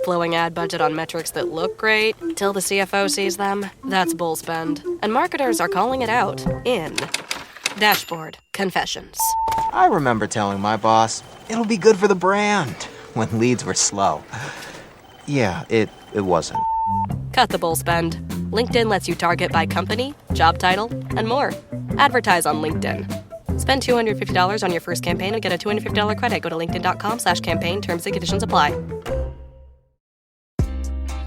flowing ad budget on metrics that look great till the CFO sees them. That's bull spend. And marketers are calling it out in Dashboard Confessions. I remember telling my boss, it'll be good for the brand, when leads were slow. Yeah, it wasn't. Cut the bull spend. LinkedIn lets you target by company, job title, and more. Advertise on LinkedIn. Spend $250 on your first campaign and get a $250 credit. Go to linkedin.com/campaign. Terms and conditions apply.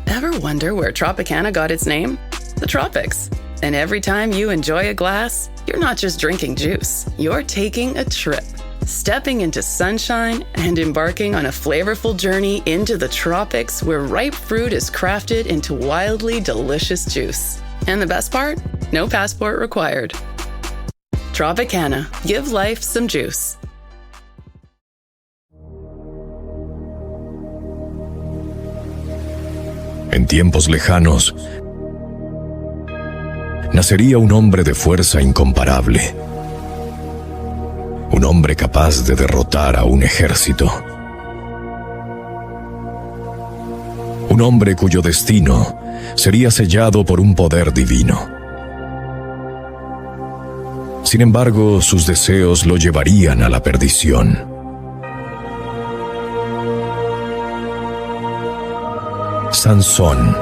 Ever wonder where Tropicana got its name? The tropics. And every time you enjoy a glass, you're not just drinking juice. You're taking a trip. Stepping into sunshine and embarking on a flavorful journey into the tropics where ripe fruit is crafted into wildly delicious juice. And the best part? No passport required. Tropicana. Give life some juice. En tiempos lejanos, nacería un hombre de fuerza incomparable. Un hombre capaz de derrotar a un ejército. Un hombre cuyo destino sería sellado por un poder divino. Sin embargo, sus deseos lo llevarían a la perdición. Sansón.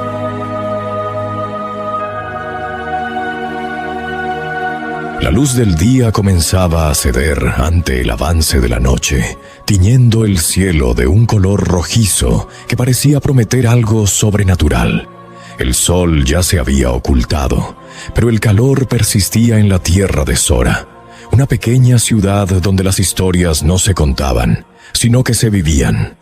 La luz del día comenzaba a ceder ante el avance de la noche, tiñendo el cielo de un color rojizo que parecía prometer algo sobrenatural. El sol ya se había ocultado, pero el calor persistía en la tierra de Sora, una pequeña ciudad donde las historias no se contaban, sino que se vivían.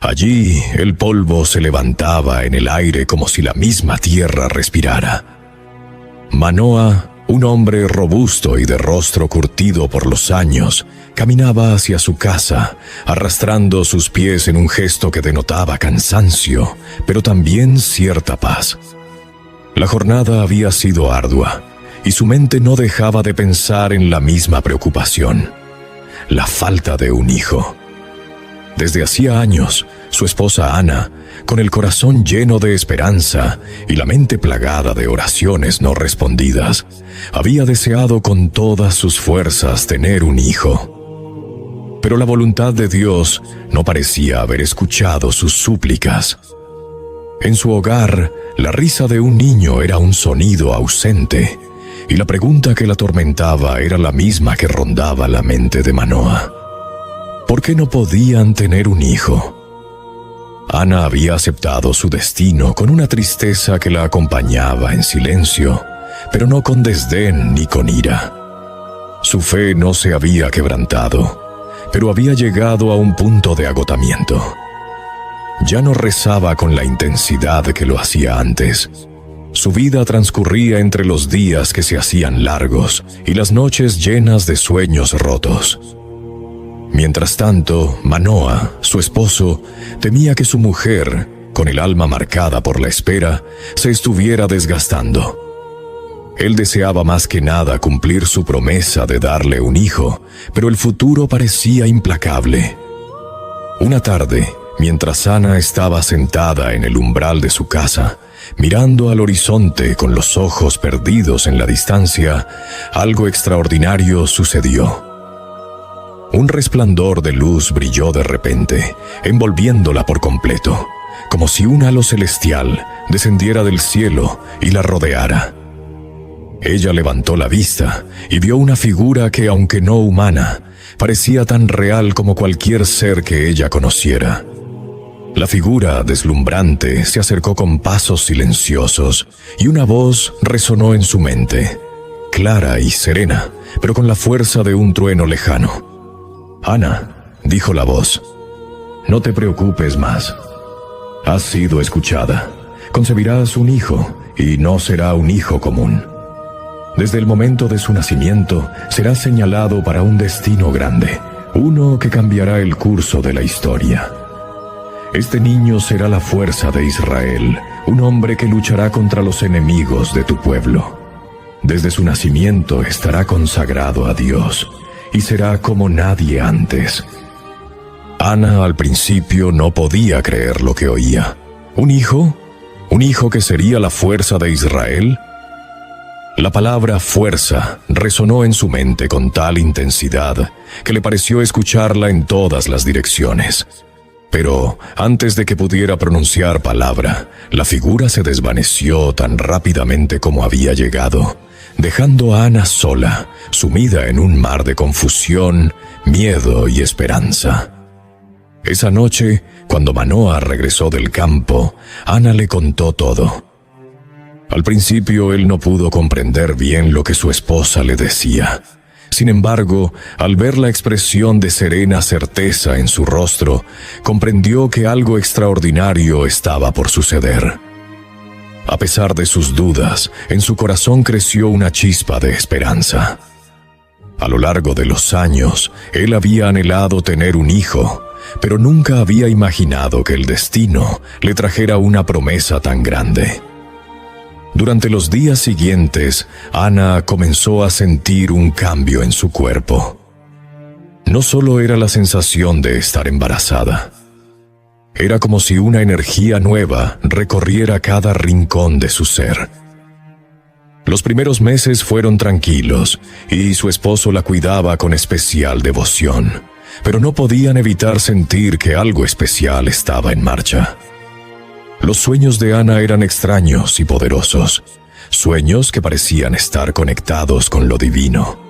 Allí el polvo se levantaba en el aire como si la misma tierra respirara. Manoa, un hombre robusto y de rostro curtido por los años, caminaba hacia su casa, arrastrando sus pies en un gesto que denotaba cansancio, pero también cierta paz. La jornada había sido ardua, y su mente no dejaba de pensar en la misma preocupación: la falta de un hijo. Desde hacía años, su esposa Ana, con el corazón lleno de esperanza y la mente plagada de oraciones no respondidas, había deseado con todas sus fuerzas tener un hijo. Pero la voluntad de Dios no parecía haber escuchado sus súplicas. En su hogar, la risa de un niño era un sonido ausente, y la pregunta que la atormentaba era la misma que rondaba la mente de Manoa. ¿Por qué no podían tener un hijo? Ana había aceptado su destino con una tristeza que la acompañaba en silencio, pero no con desdén ni con ira. Su fe no se había quebrantado, pero había llegado a un punto de agotamiento. Ya no rezaba con la intensidad que lo hacía antes. Su vida transcurría entre los días que se hacían largos y las noches llenas de sueños rotos. Mientras tanto, Manoa, su esposo, temía que su mujer, con el alma marcada por la espera, se estuviera desgastando. Él deseaba más que nada cumplir su promesa de darle un hijo, pero el futuro parecía implacable. Una tarde, mientras Ana estaba sentada en el umbral de su casa, mirando al horizonte con los ojos perdidos en la distancia, algo extraordinario sucedió. Un resplandor de luz brilló de repente, envolviéndola por completo, como si un halo celestial descendiera del cielo y la rodeara. Ella levantó la vista y vio una figura que, aunque no humana, parecía tan real como cualquier ser que ella conociera. La figura deslumbrante se acercó con pasos silenciosos y una voz resonó en su mente, clara y serena, pero con la fuerza de un trueno lejano. «Ana», dijo la voz, «no te preocupes más. Has sido escuchada. Concebirás un hijo, y no será un hijo común. Desde el momento de su nacimiento, será señalado para un destino grande, uno que cambiará el curso de la historia. Este niño será la fuerza de Israel, un hombre que luchará contra los enemigos de tu pueblo. Desde su nacimiento estará consagrado a Dios, y será como nadie antes». Ana al principio no podía creer lo que oía. ¿Un hijo? ¿Un hijo que sería la fuerza de Israel? La palabra fuerza resonó en su mente con tal intensidad que le pareció escucharla en todas las direcciones. Pero antes de que pudiera pronunciar palabra, la figura se desvaneció tan rápidamente como había llegado, dejando a Ana sola, sumida en un mar de confusión, miedo y esperanza. Esa noche, cuando Manoa regresó del campo, Ana le contó todo. Al principio él no pudo comprender bien lo que su esposa le decía. Sin embargo, al ver la expresión de serena certeza en su rostro, comprendió que algo extraordinario estaba por suceder. A pesar de sus dudas, en su corazón creció una chispa de esperanza. A lo largo de los años, él había anhelado tener un hijo, pero nunca había imaginado que el destino le trajera una promesa tan grande. Durante los días siguientes, Ana comenzó a sentir un cambio en su cuerpo. No solo era la sensación de estar embarazada. Era como si una energía nueva recorriera cada rincón de su ser. Los primeros meses fueron tranquilos y su esposo la cuidaba con especial devoción, pero no podían evitar sentir que algo especial estaba en marcha. Los sueños de Ana eran extraños y poderosos, sueños que parecían estar conectados con lo divino.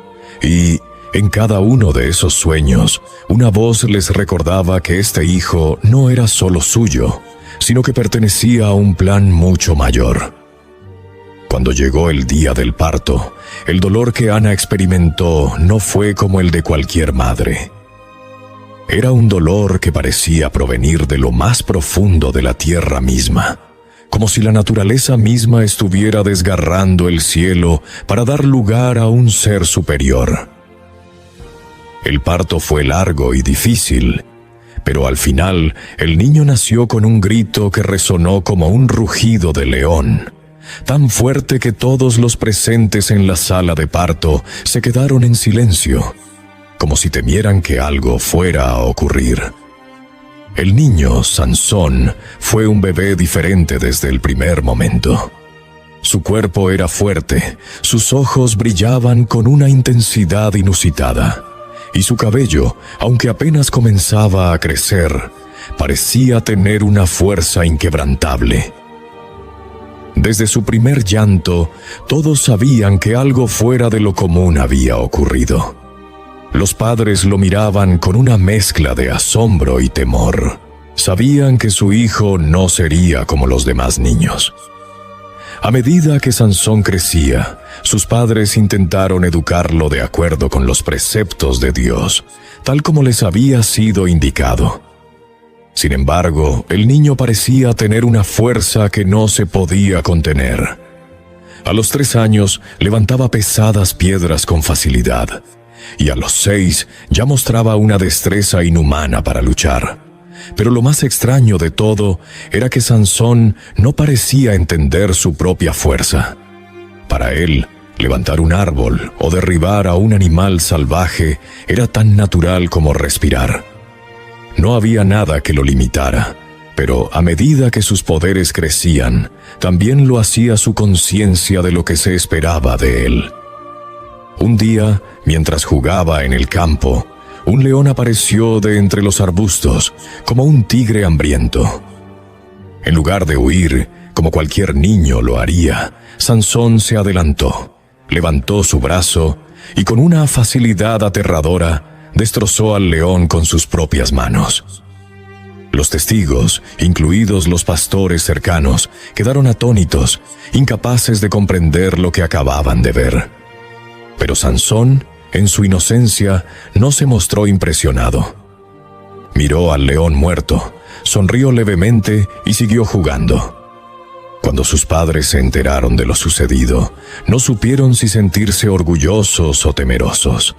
Y en cada uno de esos sueños, una voz les recordaba que este hijo no era solo suyo, sino que pertenecía a un plan mucho mayor. Cuando llegó el día del parto, el dolor que Ana experimentó no fue como el de cualquier madre. Era un dolor que parecía provenir de lo más profundo de la tierra misma, como si la naturaleza misma estuviera desgarrando el cielo para dar lugar a un ser superior. El parto fue largo y difícil, pero al final el niño nació con un grito que resonó como un rugido de león, tan fuerte que todos los presentes en la sala de parto se quedaron en silencio, como si temieran que algo fuera a ocurrir. El niño, Sansón, fue un bebé diferente desde el primer momento. Su cuerpo era fuerte, sus ojos brillaban con una intensidad inusitada, y su cabello, aunque apenas comenzaba a crecer, parecía tener una fuerza inquebrantable. Desde su primer llanto, todos sabían que algo fuera de lo común había ocurrido. Los padres lo miraban con una mezcla de asombro y temor. Sabían que su hijo no sería como los demás niños. A medida que Sansón crecía, sus padres intentaron educarlo de acuerdo con los preceptos de Dios, tal como les había sido indicado. Sin embargo, el niño parecía tener una fuerza que no se podía contener. A los 3 años, levantaba pesadas piedras con facilidad, y a los 6 ya mostraba una destreza inhumana para luchar. Pero lo más extraño de todo era que Sansón no parecía entender su propia fuerza. Para él, levantar un árbol o derribar a un animal salvaje era tan natural como respirar. No había nada que lo limitara, pero a medida que sus poderes crecían, también lo hacía su conciencia de lo que se esperaba de él. Un día, mientras jugaba en el campo, un león apareció de entre los arbustos, como un tigre hambriento. En lugar de huir, como cualquier niño lo haría, Sansón se adelantó, levantó su brazo y con una facilidad aterradora destrozó al león con sus propias manos. Los testigos, incluidos los pastores cercanos, quedaron atónitos, incapaces de comprender lo que acababan de ver. Pero Sansón, en su inocencia, no se mostró impresionado. Miró al león muerto, sonrió levemente y siguió jugando. Cuando sus padres se enteraron de lo sucedido, no supieron si sentirse orgullosos o temerosos.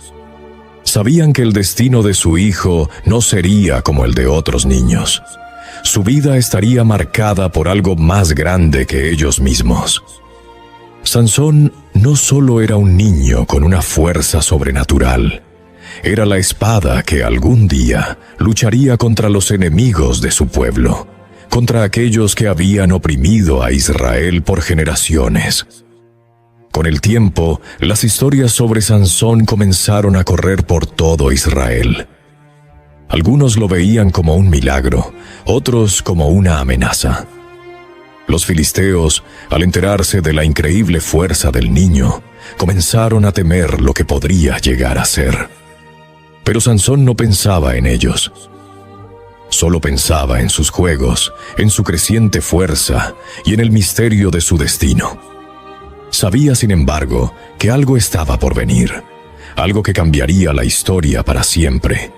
Sabían que el destino de su hijo no sería como el de otros niños. Su vida estaría marcada por algo más grande que ellos mismos. Sansón no solo era un niño con una fuerza sobrenatural, era la espada que algún día lucharía contra los enemigos de su pueblo, contra aquellos que habían oprimido a Israel por generaciones. Con el tiempo, las historias sobre Sansón comenzaron a correr por todo Israel. Algunos lo veían como un milagro, otros como una amenaza. Los filisteos, al enterarse de la increíble fuerza del niño, comenzaron a temer lo que podría llegar a ser. Pero Sansón no pensaba en ellos. Solo pensaba en sus juegos, en su creciente fuerza y en el misterio de su destino. Sabía, sin embargo, que algo estaba por venir, algo que cambiaría la historia para siempre.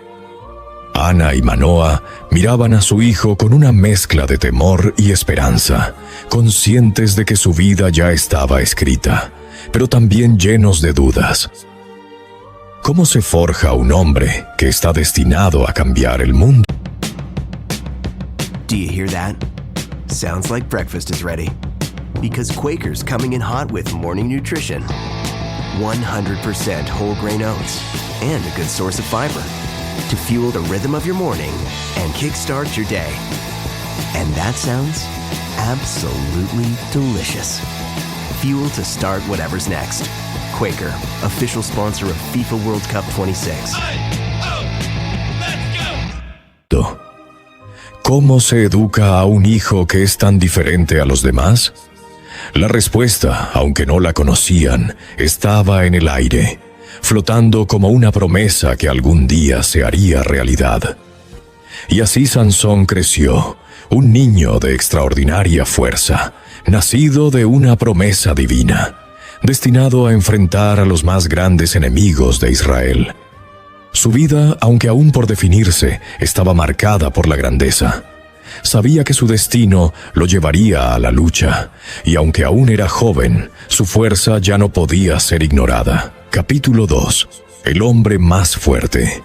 Ana y Manoa miraban a su hijo con una mezcla de temor y esperanza, conscientes de que su vida ya estaba escrita, pero también llenos de dudas. ¿Cómo se forja un hombre que está destinado a cambiar el mundo? Do you hear that? Sounds like breakfast is ready. Because Quaker's coming in hot with morning nutrition. 100% whole grain oats and a good source of fiber to fuel the rhythm of your morning and kickstart your day. And that sounds absolutely delicious. Fuel to start whatever's next. Quaker, official sponsor of FIFA World Cup 26. ¿Cómo se educa a un hijo que es tan diferente a los demás? La respuesta, aunque no la conocían, estaba en el aire, flotando como una promesa que algún día se haría realidad. Y así Sansón creció, un niño de extraordinaria fuerza, nacido de una promesa divina, destinado a enfrentar a los más grandes enemigos de Israel. Su vida, aunque aún por definirse, estaba marcada por la grandeza. Sabía que su destino lo llevaría a la lucha, y aunque aún era joven, su fuerza ya no podía ser ignorada. Capítulo 2. El hombre más fuerte.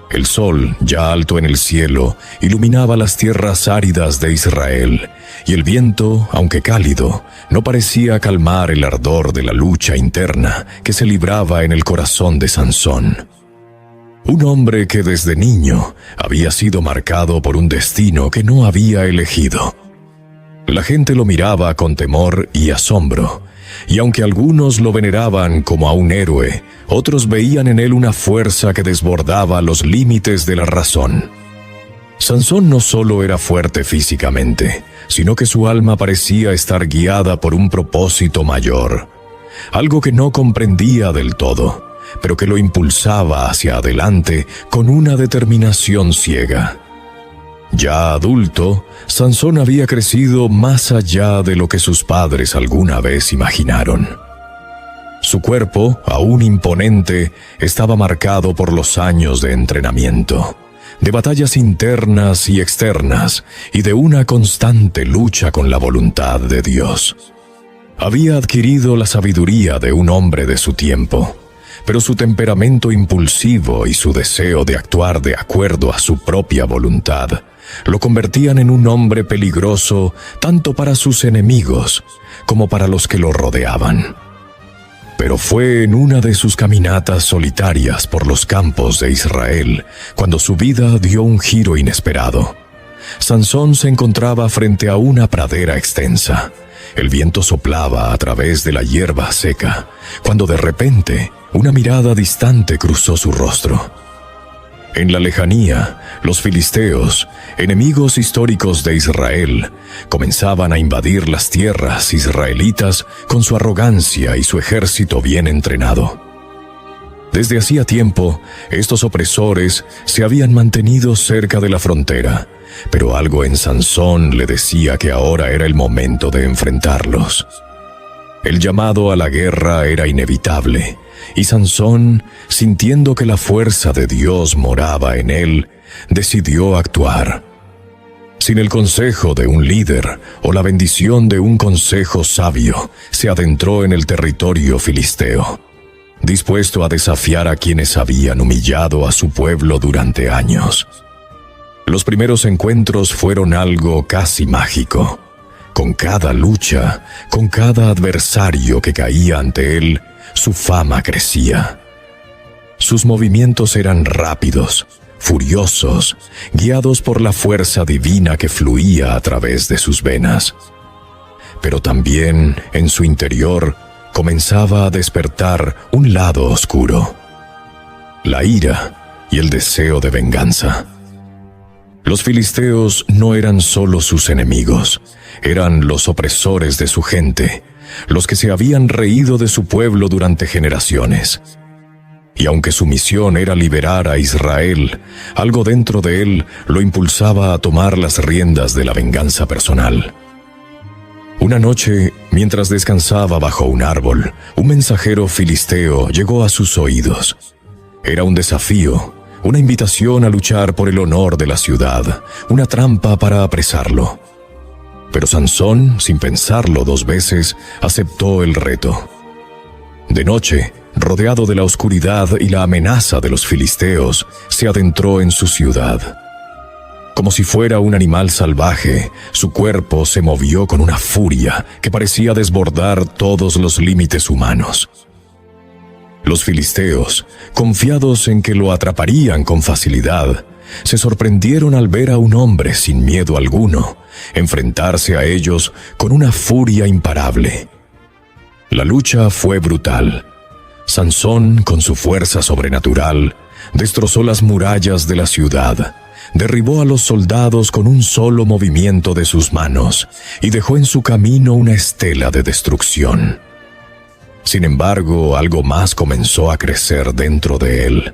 El sol, ya alto en el cielo, iluminaba las tierras áridas de Israel, y el viento, aunque cálido, no parecía calmar el ardor de la lucha interna que se libraba en el corazón de Sansón. Un hombre que desde niño había sido marcado por un destino que no había elegido. La gente lo miraba con temor y asombro, y aunque algunos lo veneraban como a un héroe, otros veían en él una fuerza que desbordaba los límites de la razón. Sansón no solo era fuerte físicamente, sino que su alma parecía estar guiada por un propósito mayor, algo que no comprendía del todo, pero que lo impulsaba hacia adelante con una determinación ciega. Ya adulto, Sansón había crecido más allá de lo que sus padres alguna vez imaginaron. Su cuerpo, aún imponente, estaba marcado por los años de entrenamiento, de batallas internas y externas, y de una constante lucha con la voluntad de Dios. Había adquirido la sabiduría de un hombre de su tiempo, pero su temperamento impulsivo y su deseo de actuar de acuerdo a su propia voluntad lo convertían en un hombre peligroso tanto para sus enemigos como para los que lo rodeaban. Pero fue en una de sus caminatas solitarias por los campos de Israel cuando su vida dio un giro inesperado. Sansón se encontraba frente a una pradera extensa. El viento soplaba a través de la hierba seca, cuando de repente una mirada distante cruzó su rostro. En la lejanía, los filisteos, enemigos históricos de Israel, comenzaban a invadir las tierras israelitas con su arrogancia y su ejército bien entrenado. Desde hacía tiempo, estos opresores se habían mantenido cerca de la frontera, pero algo en Sansón le decía que ahora era el momento de enfrentarlos. El llamado a la guerra era inevitable, y Sansón, sintiendo que la fuerza de Dios moraba en él, decidió actuar. Sin el consejo de un líder o la bendición de un consejo sabio, se adentró en el territorio filisteo, dispuesto a desafiar a quienes habían humillado a su pueblo durante años. Los primeros encuentros fueron algo casi mágico. Con cada lucha, con cada adversario que caía ante él, su fama crecía. Sus movimientos eran rápidos, furiosos, guiados por la fuerza divina que fluía a través de sus venas. Pero también, en su interior, comenzaba a despertar un lado oscuro: la ira y el deseo de venganza. Los filisteos no eran solo sus enemigos, eran los opresores de su gente, los que se habían reído de su pueblo durante generaciones. Y aunque su misión era liberar a Israel, algo dentro de él lo impulsaba a tomar las riendas de la venganza personal. Una noche, mientras descansaba bajo un árbol, un mensajero filisteo llegó a sus oídos. Era un desafío, una invitación a luchar por el honor de la ciudad, una trampa para apresarlo. Pero Sansón, sin pensarlo 2 veces, aceptó el reto. De noche, rodeado de la oscuridad y la amenaza de los filisteos, se adentró en su ciudad. Como si fuera un animal salvaje, su cuerpo se movió con una furia que parecía desbordar todos los límites humanos. Los filisteos, confiados en que lo atraparían con facilidad, se sorprendieron al ver a un hombre sin miedo alguno enfrentarse a ellos con una furia imparable. La lucha fue brutal. Sansón, con su fuerza sobrenatural, destrozó las murallas de la ciudad, derribó a los soldados con un solo movimiento de sus manos y dejó en su camino una estela de destrucción. Sin embargo, algo más comenzó a crecer dentro de él.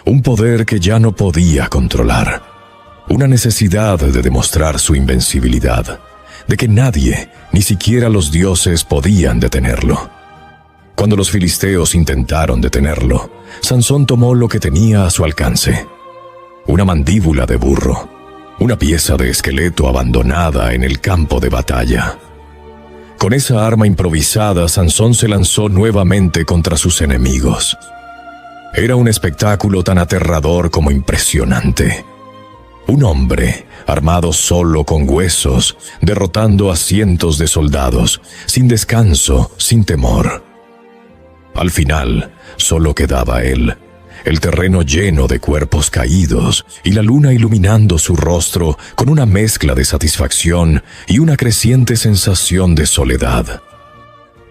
Un poder que ya no podía controlar. Una necesidad de demostrar su invencibilidad, de que nadie, ni siquiera los dioses, podían detenerlo. Cuando los filisteos intentaron detenerlo, Sansón tomó lo que tenía a su alcance: una mandíbula de burro, una pieza de esqueleto abandonada en el campo de batalla. Con esa arma improvisada, Sansón se lanzó nuevamente contra sus enemigos. Era un espectáculo tan aterrador como impresionante. Un hombre, armado solo con huesos, derrotando a cientos de soldados, sin descanso, sin temor. Al final, solo quedaba él, el terreno lleno de cuerpos caídos y la luna iluminando su rostro con una mezcla de satisfacción y una creciente sensación de soledad.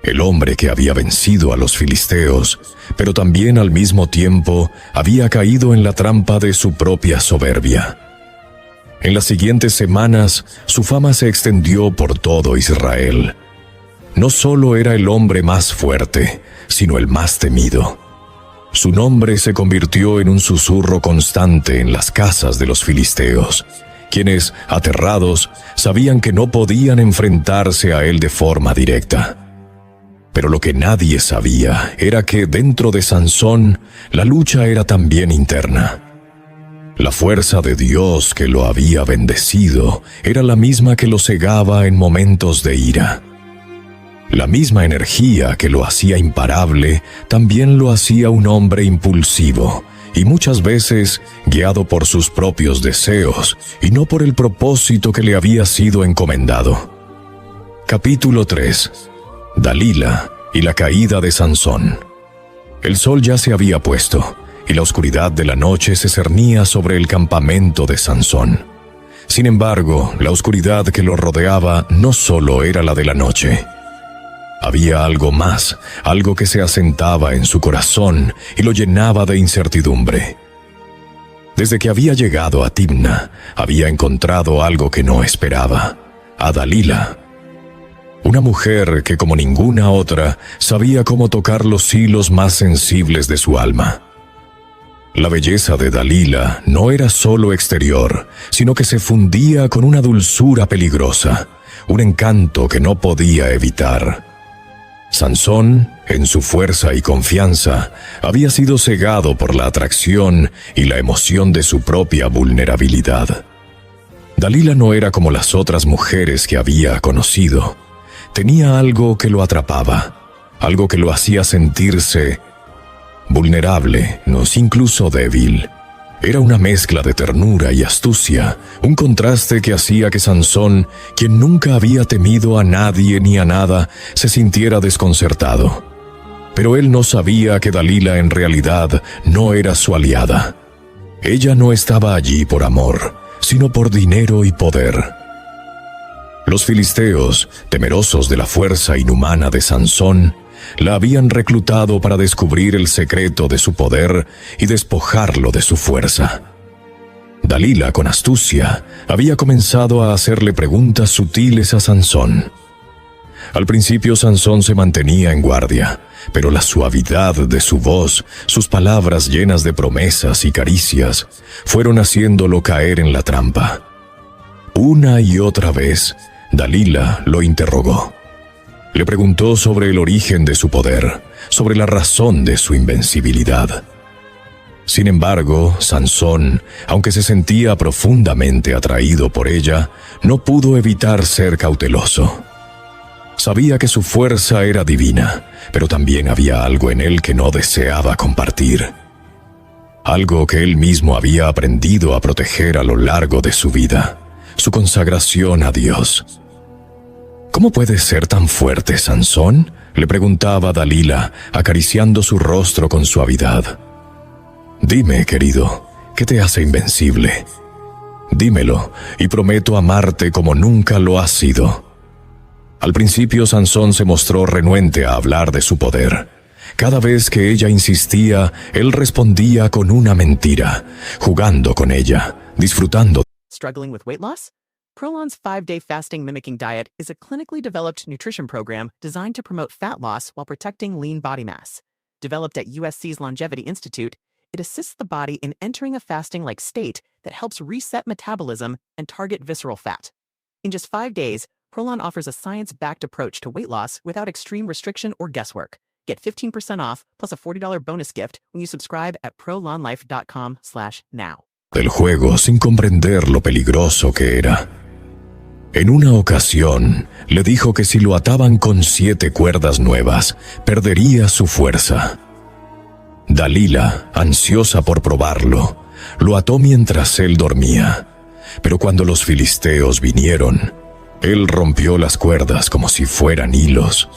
El hombre que había vencido a los filisteos, pero también al mismo tiempo había caído en la trampa de su propia soberbia. En las siguientes semanas, su fama se extendió por todo Israel. No solo era el hombre más fuerte, sino el más temido. Su nombre se convirtió en un susurro constante en las casas de los filisteos, quienes, aterrados, sabían que no podían enfrentarse a él de forma directa. Pero lo que nadie sabía era que dentro de Sansón la lucha era también interna. La fuerza de Dios que lo había bendecido era la misma que lo cegaba en momentos de ira. La misma energía que lo hacía imparable también lo hacía un hombre impulsivo y muchas veces guiado por sus propios deseos y no por el propósito que le había sido encomendado. Capítulo 3. Dalila y la caída de Sansón. El sol ya se había puesto y la oscuridad de la noche se cernía sobre el campamento de Sansón. Sin embargo, la oscuridad que lo rodeaba no solo era la de la noche. Había algo más, algo que se asentaba en su corazón y lo llenaba de incertidumbre. Desde que había llegado a Timna, había encontrado algo que no esperaba: a Dalila. Una mujer que, como ninguna otra, sabía cómo tocar los hilos más sensibles de su alma. La belleza de Dalila no era solo exterior, sino que se fundía con una dulzura peligrosa, un encanto que no podía evitar. Sansón, en su fuerza y confianza, había sido cegado por la atracción y la emoción de su propia vulnerabilidad. Dalila no era como las otras mujeres que había conocido. Tenía algo que lo atrapaba, algo que lo hacía sentirse vulnerable, no incluso débil. Era una mezcla de ternura y astucia, un contraste que hacía que Sansón, quien nunca había temido a nadie ni a nada, se sintiera desconcertado. Pero él no sabía que Dalila en realidad no era su aliada. Ella no estaba allí por amor, sino por dinero y poder. Los filisteos, temerosos de la fuerza inhumana de Sansón, la habían reclutado para descubrir el secreto de su poder y despojarlo de su fuerza. Dalila, con astucia, había comenzado a hacerle preguntas sutiles a Sansón. Al principio Sansón se mantenía en guardia, pero la suavidad de su voz, sus palabras llenas de promesas y caricias, fueron haciéndolo caer en la trampa. Una y otra vez, Dalila lo interrogó. Le preguntó sobre el origen de su poder, sobre la razón de su invencibilidad. Sin embargo, Sansón, aunque se sentía profundamente atraído por ella, no pudo evitar ser cauteloso. Sabía que su fuerza era divina, pero también había algo en él que no deseaba compartir. Algo que él mismo había aprendido a proteger a lo largo de su vida, su consagración a Dios. ¿Cómo puedes ser tan fuerte, Sansón?, le preguntaba Dalila, acariciando su rostro con suavidad. Dime, querido, ¿qué te hace invencible? Dímelo, y prometo amarte como nunca lo has sido. Al principio Sansón se mostró renuente a hablar de su poder. Cada vez que ella insistía, él respondía con una mentira, jugando con ella, disfrutando. Struggling with weight loss? Prolon's 5-day fasting mimicking diet is a clinically developed nutrition program designed to promote fat loss while protecting lean body mass. Developed at USC's Longevity Institute, it assists the body in entering a fasting-like state that helps reset metabolism and target visceral fat. In just 5 days, Prolon offers a science-backed approach to weight loss without extreme restriction or guesswork. Get 15% off plus a $40 bonus gift when you subscribe at prolonlife.com/now. Del juego sin comprender lo peligroso que era. En una ocasión, le dijo que si lo ataban con 7 cuerdas nuevas, perdería su fuerza. Dalila, ansiosa por probarlo, lo ató mientras él dormía. Pero cuando los filisteos vinieron, él rompió las cuerdas como si fueran hilos.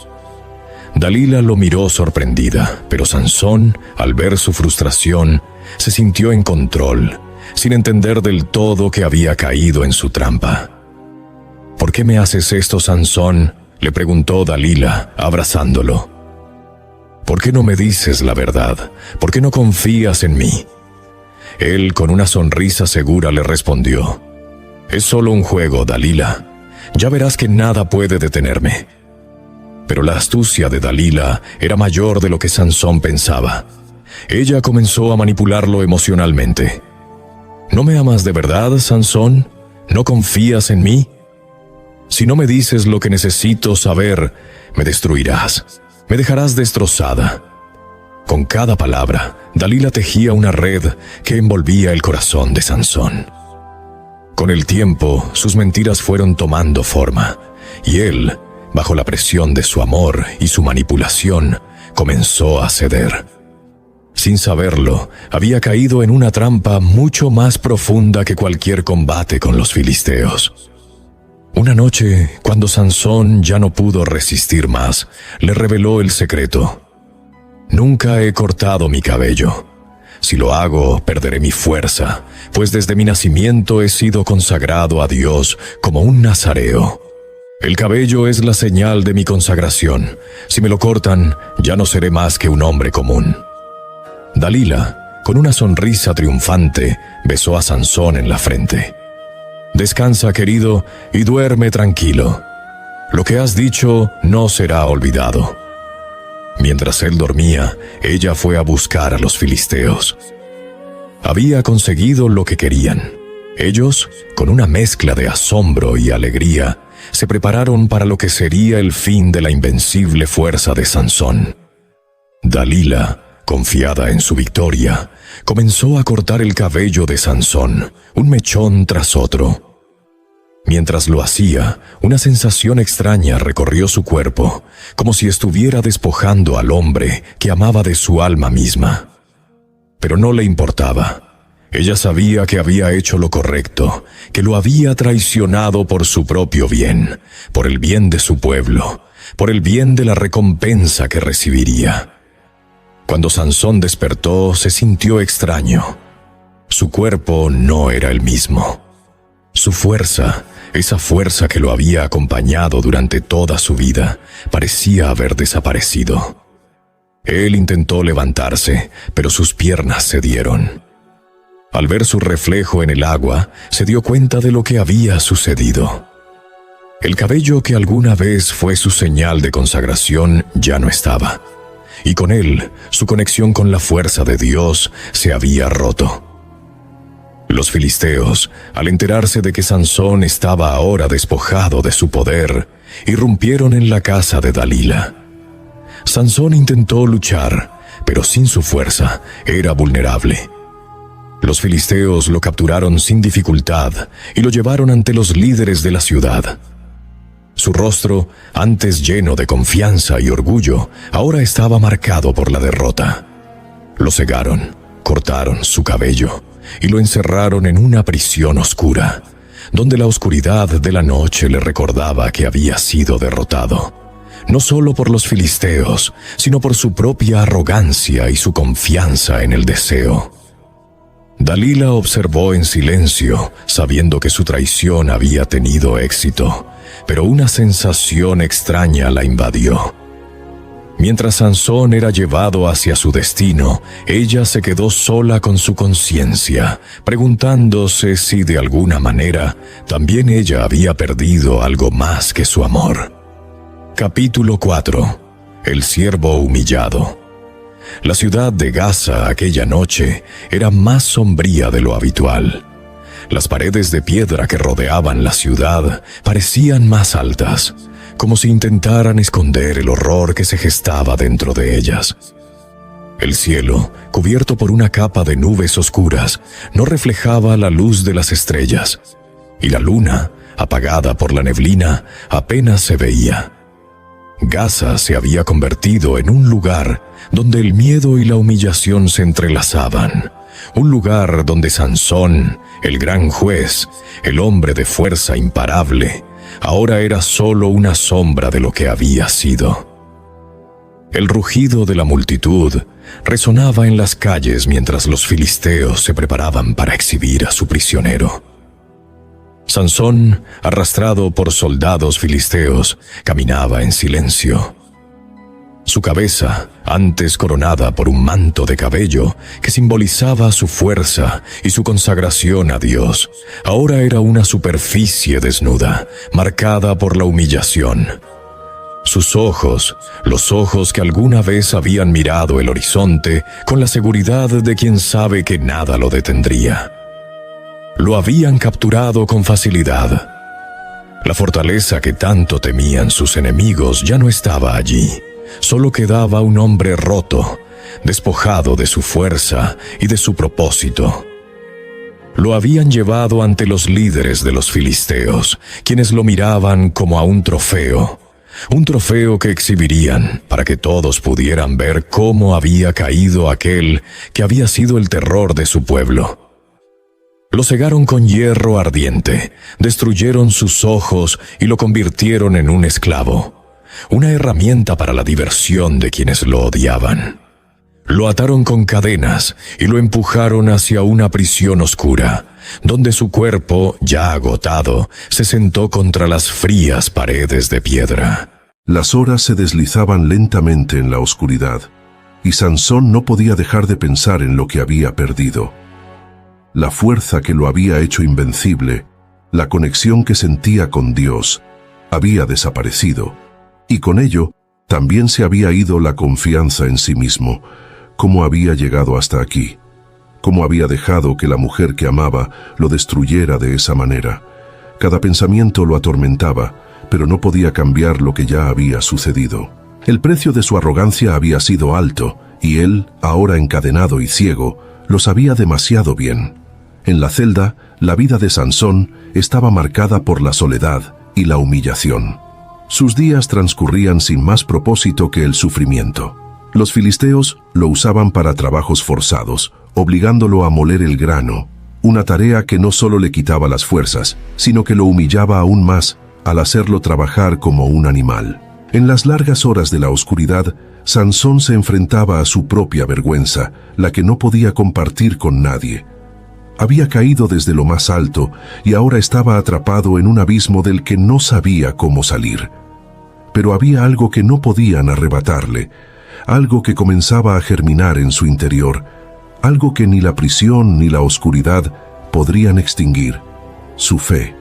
Dalila lo miró sorprendida, pero Sansón, al ver su frustración, se sintió en control, sin entender del todo que había caído en su trampa. ¿Por qué me haces esto, Sansón?, le preguntó Dalila, abrazándolo. ¿Por qué no me dices la verdad? ¿Por qué no confías en mí? Él, con una sonrisa segura, le respondió: es solo un juego, Dalila. Ya verás que nada puede detenerme. Pero la astucia de Dalila era mayor de lo que Sansón pensaba. Ella comenzó a manipularlo emocionalmente. ¿No me amas de verdad, Sansón? ¿No confías en mí? Si no me dices lo que necesito saber, me destruirás. Me dejarás destrozada. Con cada palabra, Dalila tejía una red que envolvía el corazón de Sansón. Con el tiempo, sus mentiras fueron tomando forma, y él, bajo la presión de su amor y su manipulación, comenzó a ceder. Sin saberlo, había caído en una trampa mucho más profunda que cualquier combate con los filisteos. Una noche, cuando Sansón ya no pudo resistir más, le reveló el secreto. Nunca he cortado mi cabello. Si lo hago, perderé mi fuerza, pues desde mi nacimiento he sido consagrado a Dios como un nazareo. El cabello es la señal de mi consagración. Si me lo cortan, ya no seré más que un hombre común. Dalila, con una sonrisa triunfante, besó a Sansón en la frente. Descansa, querido, y duerme tranquilo. Lo que has dicho no será olvidado. Mientras él dormía, ella fue a buscar a los filisteos. Había conseguido lo que querían. Ellos, con una mezcla de asombro y alegría, se prepararon para lo que sería el fin de la invencible fuerza de Sansón. Dalila, confiada en su victoria, comenzó a cortar el cabello de Sansón, un mechón tras otro. Mientras lo hacía, una sensación extraña recorrió su cuerpo, como si estuviera despojando al hombre que amaba de su alma misma. Pero no le importaba. Ella sabía que había hecho lo correcto, que lo había traicionado por su propio bien, por el bien de su pueblo, por el bien de la recompensa que recibiría. Cuando Sansón despertó, se sintió extraño. Su cuerpo no era el mismo. Su fuerza, esa fuerza que lo había acompañado durante toda su vida, parecía haber desaparecido. Él intentó levantarse, pero sus piernas cedieron. Al ver su reflejo en el agua, se dio cuenta de lo que había sucedido. El cabello que alguna vez fue su señal de consagración ya no estaba, y con él, su conexión con la fuerza de Dios se había roto. Los filisteos, al enterarse de que Sansón estaba ahora despojado de su poder, irrumpieron en la casa de Dalila. Sansón intentó luchar, pero sin su fuerza era vulnerable. Los filisteos lo capturaron sin dificultad y lo llevaron ante los líderes de la ciudad. Su rostro, antes lleno de confianza y orgullo, ahora estaba marcado por la derrota. Lo cegaron, cortaron su cabello y lo encerraron en una prisión oscura, donde la oscuridad de la noche le recordaba que había sido derrotado, no solo por los filisteos, sino por su propia arrogancia y su confianza en el deseo. Dalila observó en silencio, sabiendo que su traición había tenido éxito, pero una sensación extraña la invadió. Mientras Sansón era llevado hacia su destino, ella se quedó sola con su conciencia, preguntándose si de alguna manera también ella había perdido algo más que su amor. Capítulo 4. El siervo humillado. La ciudad de Gaza aquella noche era más sombría de lo habitual. Las paredes de piedra que rodeaban la ciudad parecían más altas, como si intentaran esconder el horror que se gestaba dentro de ellas. El cielo, cubierto por una capa de nubes oscuras, no reflejaba la luz de las estrellas, y la luna, apagada por la neblina, apenas se veía. Gaza se había convertido en un lugar donde el miedo y la humillación se entrelazaban, un lugar donde Sansón, el gran juez, el hombre de fuerza imparable, ahora era solo una sombra de lo que había sido. El rugido de la multitud resonaba en las calles mientras los filisteos se preparaban para exhibir a su prisionero. Sansón, arrastrado por soldados filisteos, caminaba en silencio. Su cabeza, antes coronada por un manto de cabello que simbolizaba su fuerza y su consagración a Dios, ahora era una superficie desnuda, marcada por la humillación. Sus ojos, los ojos que alguna vez habían mirado el horizonte con la seguridad de quien sabe que nada lo detendría, lo habían capturado con facilidad. La fortaleza que tanto temían sus enemigos ya no estaba allí. Solo quedaba un hombre roto, despojado de su fuerza y de su propósito. Lo habían llevado ante los líderes de los filisteos, quienes lo miraban como a un trofeo que exhibirían para que todos pudieran ver cómo había caído aquel que había sido el terror de su pueblo. Lo cegaron con hierro ardiente, destruyeron sus ojos y lo convirtieron en un esclavo, una herramienta para la diversión de quienes lo odiaban. Lo ataron con cadenas y lo empujaron hacia una prisión oscura, donde su cuerpo, ya agotado, se sentó contra las frías paredes de piedra. Las horas se deslizaban lentamente en la oscuridad, y Sansón no podía dejar de pensar en lo que había perdido. La fuerza que lo había hecho invencible, la conexión que sentía con Dios, había desaparecido, y con ello también se había ido la confianza en sí mismo. ¿Cómo había llegado hasta aquí? ¿Cómo había dejado que la mujer que amaba lo destruyera de esa manera? Cada pensamiento lo atormentaba, pero no podía cambiar lo que ya había sucedido. El precio de su arrogancia había sido alto, y él, ahora encadenado y ciego, lo sabía demasiado bien. En la celda, la vida de Sansón estaba marcada por la soledad y la humillación. Sus días transcurrían sin más propósito que el sufrimiento. Los filisteos lo usaban para trabajos forzados, obligándolo a moler el grano, una tarea que no solo le quitaba las fuerzas, sino que lo humillaba aún más al hacerlo trabajar como un animal. En las largas horas de la oscuridad, Sansón se enfrentaba a su propia vergüenza, la que no podía compartir con nadie. Había caído desde lo más alto y ahora estaba atrapado en un abismo del que no sabía cómo salir. Pero había algo que no podían arrebatarle, algo que comenzaba a germinar en su interior, algo que ni la prisión ni la oscuridad podrían extinguir: su fe.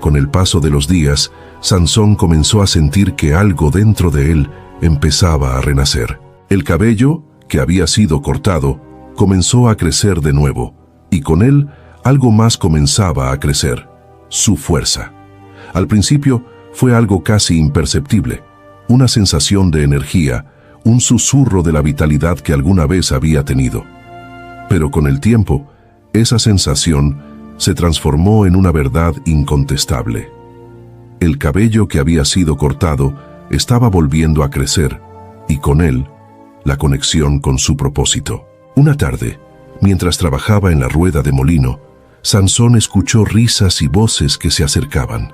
Con el paso de los días, Sansón comenzó a sentir que algo dentro de él empezaba a renacer. El cabello, que había sido cortado, comenzó a crecer de nuevo, y con él algo más comenzaba a crecer: su fuerza. Al principio fue algo casi imperceptible, una sensación de energía, un susurro de la vitalidad que alguna vez había tenido. Pero con el tiempo, esa sensación se transformó en una verdad incontestable. El cabello que había sido cortado estaba volviendo a crecer, y con él, la conexión con su propósito. Una tarde, mientras trabajaba en la rueda de molino, Sansón escuchó risas y voces que se acercaban.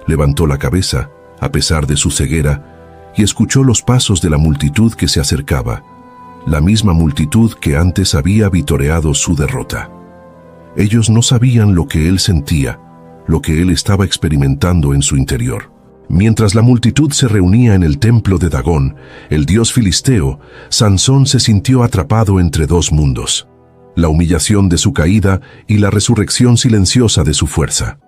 Levantó la cabeza, a pesar de su ceguera, y escuchó los pasos de la multitud que se acercaba, la misma multitud que antes había vitoreado su derrota. Ellos no sabían lo que él sentía, lo que él estaba experimentando en su interior. Mientras la multitud se reunía en el templo de Dagón, el dios filisteo, Sansón se sintió atrapado entre dos mundos: la humillación de su caída y la resurrección silenciosa de su fuerza.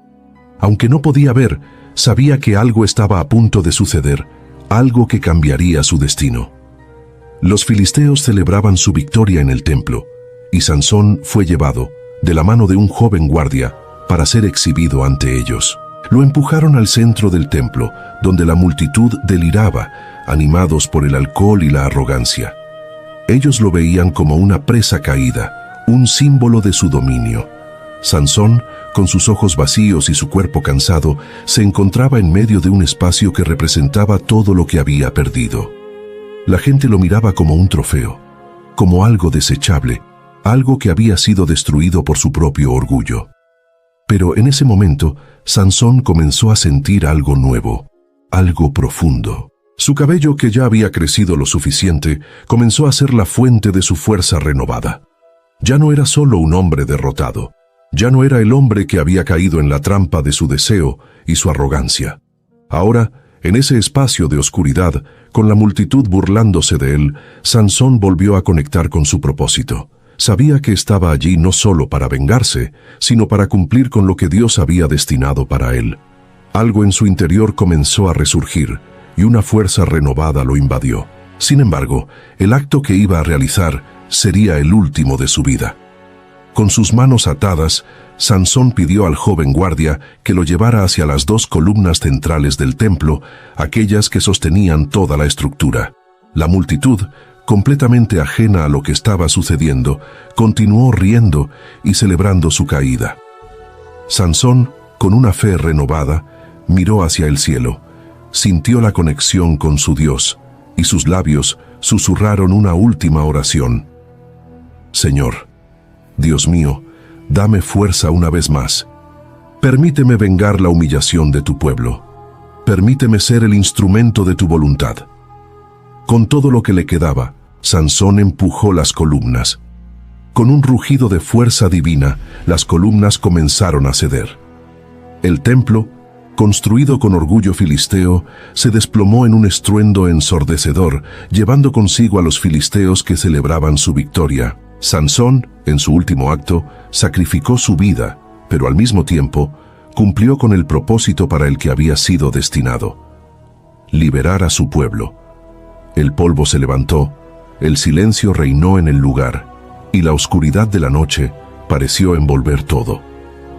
Aunque no podía ver, sabía que algo estaba a punto de suceder, algo que cambiaría su destino. Los filisteos celebraban su victoria en el templo, y Sansón fue llevado, de la mano de un joven guardia, para ser exhibido ante ellos. Lo empujaron al centro del templo, donde la multitud deliraba, animados por el alcohol y la arrogancia. Ellos lo veían como una presa caída, un símbolo de su dominio. Sansón, con sus ojos vacíos y su cuerpo cansado, se encontraba en medio de un espacio que representaba todo lo que había perdido. La gente lo miraba como un trofeo, como algo desechable, algo que había sido destruido por su propio orgullo. Pero en ese momento, Sansón comenzó a sentir algo nuevo, algo profundo. Su cabello, que ya había crecido lo suficiente, comenzó a ser la fuente de su fuerza renovada. Ya no era solo un hombre derrotado, ya no era el hombre que había caído en la trampa de su deseo y su arrogancia. Ahora, en ese espacio de oscuridad, con la multitud burlándose de él, Sansón volvió a conectar con su propósito. Sabía que estaba allí no solo para vengarse, sino para cumplir con lo que Dios había destinado para él. Algo en su interior comenzó a resurgir, y una fuerza renovada lo invadió. Sin embargo, el acto que iba a realizar sería el último de su vida. Con sus manos atadas, Sansón pidió al joven guardia que lo llevara hacia las dos columnas centrales del templo, aquellas que sostenían toda la estructura. La multitud, completamente ajena a lo que estaba sucediendo, continuó riendo y celebrando su caída. Sansón, con una fe renovada, miró hacia el cielo, sintió la conexión con su Dios, y sus labios susurraron una última oración: Señor, Dios mío, dame fuerza una vez más. Permíteme vengar la humillación de tu pueblo. Permíteme ser el instrumento de tu voluntad. Con todo lo que le quedaba, Sansón empujó las columnas. Con un rugido de fuerza divina, las columnas comenzaron a ceder. El templo, construido con orgullo filisteo, se desplomó en un estruendo ensordecedor, llevando consigo a los filisteos que celebraban su victoria. Sansón, en su último acto, sacrificó su vida, pero al mismo tiempo, cumplió con el propósito para el que había sido destinado: liberar a su pueblo. El polvo se levantó, el silencio reinó en el lugar, y la oscuridad de la noche pareció envolver todo.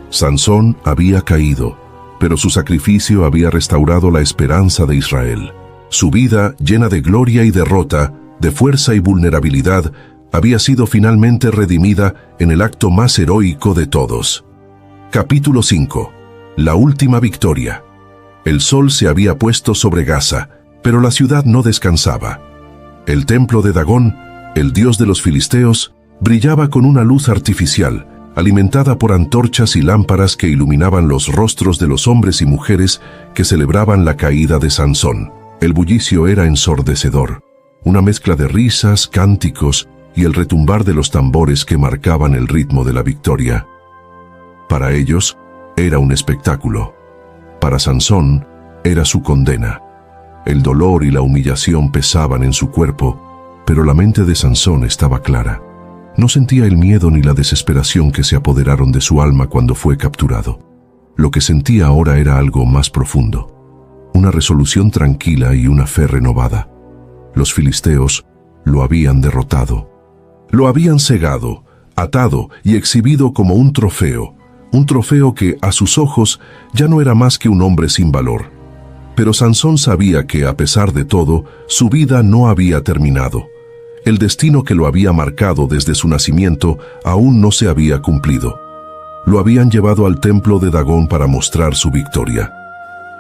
Sansón había caído, pero su sacrificio había restaurado la esperanza de Israel. Su vida, llena de gloria y derrota, de fuerza y vulnerabilidad, había sido finalmente redimida en el acto más heroico de todos. Capítulo 5. La última victoria. El sol se había puesto sobre Gaza, pero la ciudad no descansaba. El templo de Dagón, el dios de los filisteos, brillaba con una luz artificial, alimentada por antorchas y lámparas que iluminaban los rostros de los hombres y mujeres que celebraban la caída de Sansón. El bullicio era ensordecedor, una mezcla de risas, cánticos y el retumbar de los tambores que marcaban el ritmo de la victoria. Para ellos, era un espectáculo. Para Sansón, era su condena. El dolor y la humillación pesaban en su cuerpo, pero la mente de Sansón estaba clara. No sentía el miedo ni la desesperación que se apoderaron de su alma cuando fue capturado. Lo que sentía ahora era algo más profundo, una resolución tranquila y una fe renovada. Los filisteos lo habían derrotado. Lo habían cegado, atado y exhibido como un trofeo que a sus ojos ya no era más que un hombre sin valor. Pero Sansón sabía que, a pesar de todo, su vida no había terminado. El destino que lo había marcado desde su nacimiento aún no se había cumplido. Lo habían llevado al templo de Dagón para mostrar su victoria.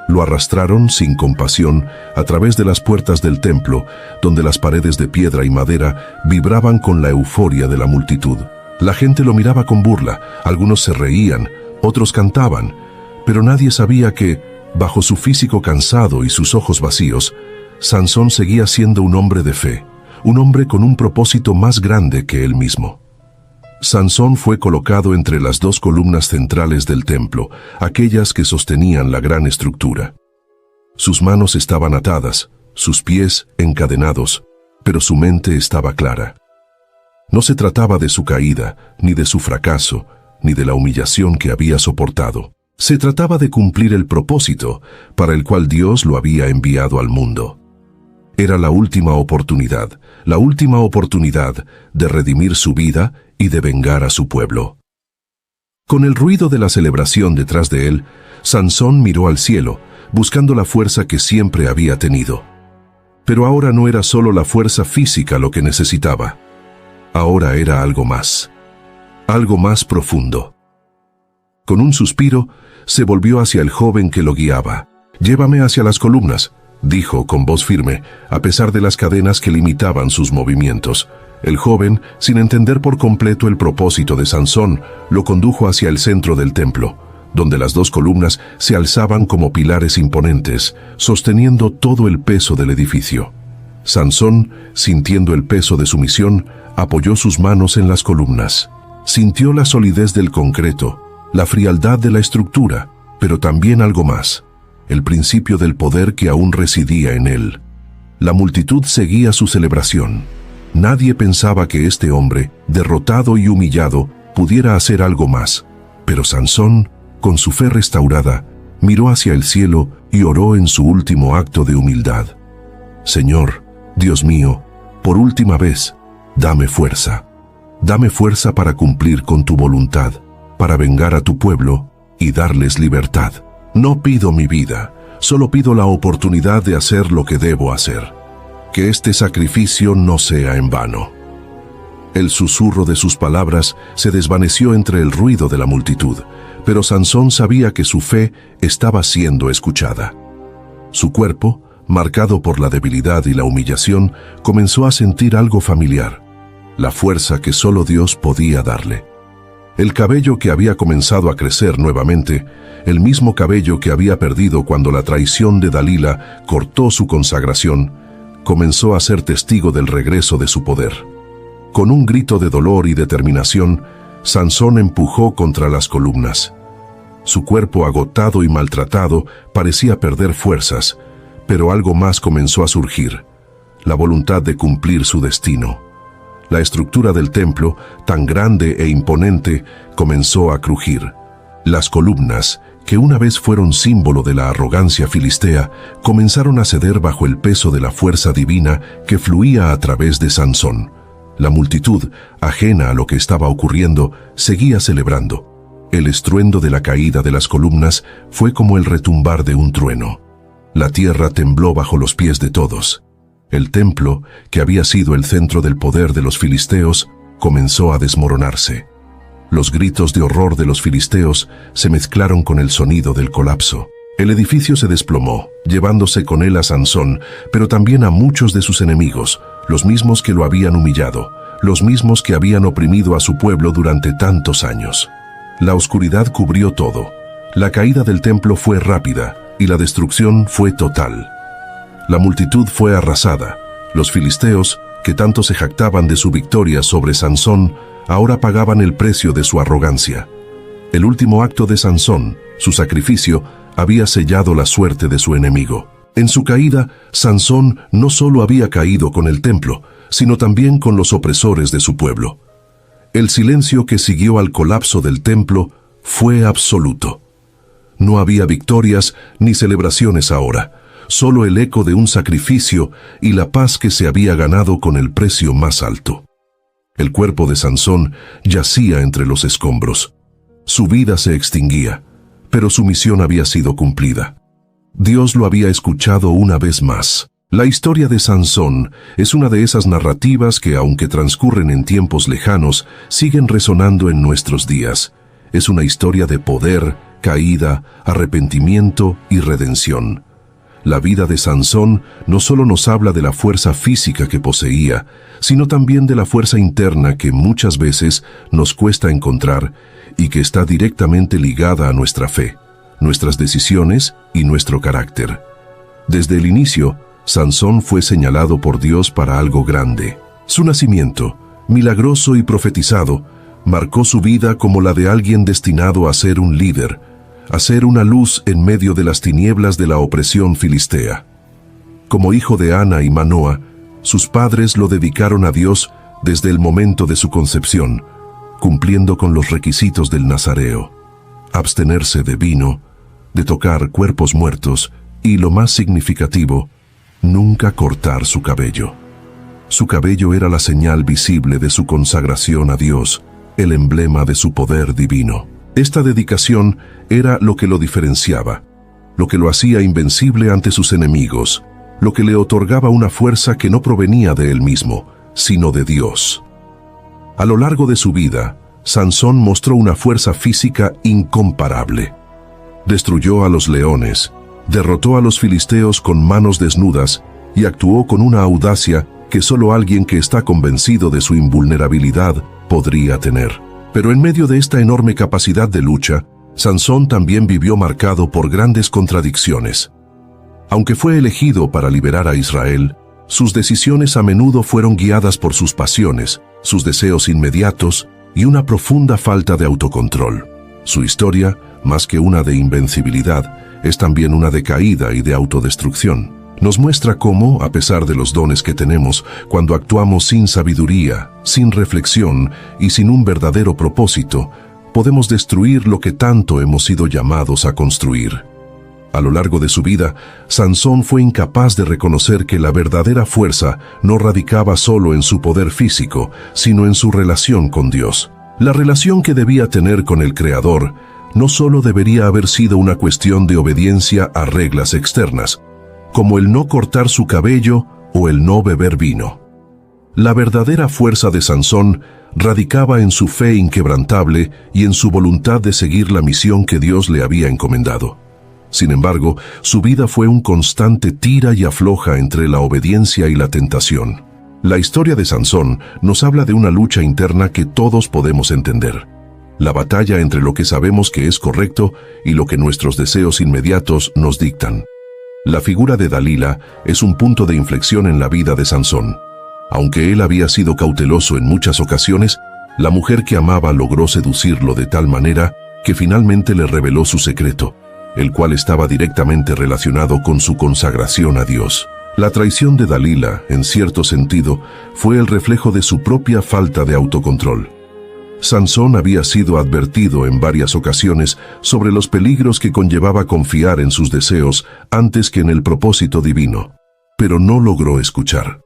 Lo arrastraron, sin compasión, a través de las puertas del templo, donde las paredes de piedra y madera vibraban con la euforia de la multitud. La gente lo miraba con burla, algunos se reían, otros cantaban, pero nadie sabía que, bajo su físico cansado y sus ojos vacíos, Sansón seguía siendo un hombre de fe, un hombre con un propósito más grande que él mismo. Sansón fue colocado entre las dos columnas centrales del templo, aquellas que sostenían la gran estructura. Sus manos estaban atadas, sus pies encadenados, pero su mente estaba clara. No se trataba de su caída, ni de su fracaso, ni de la humillación que había soportado. Se trataba de cumplir el propósito para el cual Dios lo había enviado al mundo. Era la última oportunidad de redimir su vida y de vengar a su pueblo. Con el ruido de la celebración detrás de él, Sansón miró al cielo, buscando la fuerza que siempre había tenido. Pero ahora no era solo la fuerza física lo que necesitaba. Ahora era algo más profundo. Con un suspiro, se volvió hacia el joven que lo guiaba. «Llévame hacia las columnas», dijo con voz firme, a pesar de las cadenas que limitaban sus movimientos. El joven, sin entender por completo el propósito de Sansón, lo condujo hacia el centro del templo, donde las dos columnas se alzaban como pilares imponentes, sosteniendo todo el peso del edificio. Sansón, sintiendo el peso de su misión, apoyó sus manos en las columnas. Sintió la solidez del concreto, la frialdad de la estructura, pero también algo más, el principio del poder que aún residía en él. La multitud seguía su celebración. Nadie pensaba que este hombre, derrotado y humillado, pudiera hacer algo más, pero Sansón, con su fe restaurada, miró hacia el cielo y oró en su último acto de humildad. «Señor, Dios mío, por última vez, dame fuerza. Dame fuerza para cumplir con tu voluntad, para vengar a tu pueblo y darles libertad. No pido mi vida, solo pido la oportunidad de hacer lo que debo hacer. Que este sacrificio no sea en vano». El susurro de sus palabras se desvaneció entre el ruido de la multitud, pero Sansón sabía que su fe estaba siendo escuchada. Su cuerpo, marcado por la debilidad y la humillación, comenzó a sentir algo familiar, la fuerza que solo Dios podía darle. El cabello que había comenzado a crecer nuevamente, el mismo cabello que había perdido cuando la traición de Dalila cortó su consagración, comenzó a ser testigo del regreso de su poder. Con un grito de dolor y determinación, Sansón empujó contra las columnas. Su cuerpo agotado y maltratado parecía perder fuerzas, pero algo más comenzó a surgir, la voluntad de cumplir su destino. La estructura del templo, tan grande e imponente, comenzó a crujir. Las columnas, que una vez fueron símbolo de la arrogancia filistea, comenzaron a ceder bajo el peso de la fuerza divina que fluía a través de Sansón. La multitud, ajena a lo que estaba ocurriendo, seguía celebrando. El estruendo de la caída de las columnas fue como el retumbar de un trueno. La tierra tembló bajo los pies de todos. El templo, que había sido el centro del poder de los filisteos, comenzó a desmoronarse. Los gritos de horror de los filisteos se mezclaron con el sonido del colapso. El edificio se desplomó, llevándose con él a Sansón, pero también a muchos de sus enemigos, los mismos que lo habían humillado, los mismos que habían oprimido a su pueblo durante tantos años. La oscuridad cubrió todo. La caída del templo fue rápida y la destrucción fue total. La multitud fue arrasada. Los filisteos, que tanto se jactaban de su victoria sobre Sansón, ahora pagaban el precio de su arrogancia. El último acto de Sansón, su sacrificio, había sellado la suerte de su enemigo. En su caída, Sansón no solo había caído con el templo, sino también con los opresores de su pueblo. El silencio que siguió al colapso del templo fue absoluto. No había victorias ni celebraciones ahora, solo el eco de un sacrificio y la paz que se había ganado con el precio más alto. El cuerpo de Sansón yacía entre los escombros. Su vida se extinguía, pero su misión había sido cumplida. Dios lo había escuchado una vez más. La historia de Sansón es una de esas narrativas que, aunque transcurren en tiempos lejanos, siguen resonando en nuestros días. Es una historia de poder, caída, arrepentimiento y redención. La vida de Sansón no solo nos habla de la fuerza física que poseía, sino también de la fuerza interna que muchas veces nos cuesta encontrar y que está directamente ligada a nuestra fe, nuestras decisiones y nuestro carácter. Desde el inicio, Sansón fue señalado por Dios para algo grande. Su nacimiento, milagroso y profetizado, marcó su vida como la de alguien destinado a ser un líder, a ser una luz en medio de las tinieblas de la opresión filistea. Como hijo de Ana y Manoa, sus padres lo dedicaron a Dios desde el momento de su concepción, cumpliendo con los requisitos del nazareo: abstenerse de vino, de tocar cuerpos muertos y, lo más significativo, nunca cortar su cabello. Su cabello era la señal visible de su consagración a Dios, el emblema de su poder divino. Esta dedicación era lo que lo diferenciaba, lo que lo hacía invencible ante sus enemigos, lo que le otorgaba una fuerza que no provenía de él mismo, sino de Dios. A lo largo de su vida, Sansón mostró una fuerza física incomparable. Destruyó a los leones, derrotó a los filisteos con manos desnudas y actuó con una audacia que solo alguien que está convencido de su invulnerabilidad podría tener. Pero en medio de esta enorme capacidad de lucha, Sansón también vivió marcado por grandes contradicciones. Aunque fue elegido para liberar a Israel, sus decisiones a menudo fueron guiadas por sus pasiones, sus deseos inmediatos y una profunda falta de autocontrol. Su historia, más que una de invencibilidad, es también una de caída y de autodestrucción. Nos muestra cómo, a pesar de los dones que tenemos, cuando actuamos sin sabiduría, sin reflexión y sin un verdadero propósito, podemos destruir lo que tanto hemos sido llamados a construir. A lo largo de su vida, Sansón fue incapaz de reconocer que la verdadera fuerza no radicaba solo en su poder físico, sino en su relación con Dios. La relación que debía tener con el Creador no solo debería haber sido una cuestión de obediencia a reglas externas, como el no cortar su cabello o el no beber vino. La verdadera fuerza de Sansón radicaba en su fe inquebrantable y en su voluntad de seguir la misión que Dios le había encomendado. Sin embargo, su vida fue un constante tira y afloja entre la obediencia y la tentación. La historia de Sansón nos habla de una lucha interna que todos podemos entender. La batalla entre lo que sabemos que es correcto y lo que nuestros deseos inmediatos nos dictan. La figura de Dalila es un punto de inflexión en la vida de Sansón. Aunque él había sido cauteloso en muchas ocasiones, la mujer que amaba logró seducirlo de tal manera que finalmente le reveló su secreto, el cual estaba directamente relacionado con su consagración a Dios. La traición de Dalila, en cierto sentido, fue el reflejo de su propia falta de autocontrol. Sansón había sido advertido en varias ocasiones sobre los peligros que conllevaba confiar en sus deseos antes que en el propósito divino, pero no logró escuchar.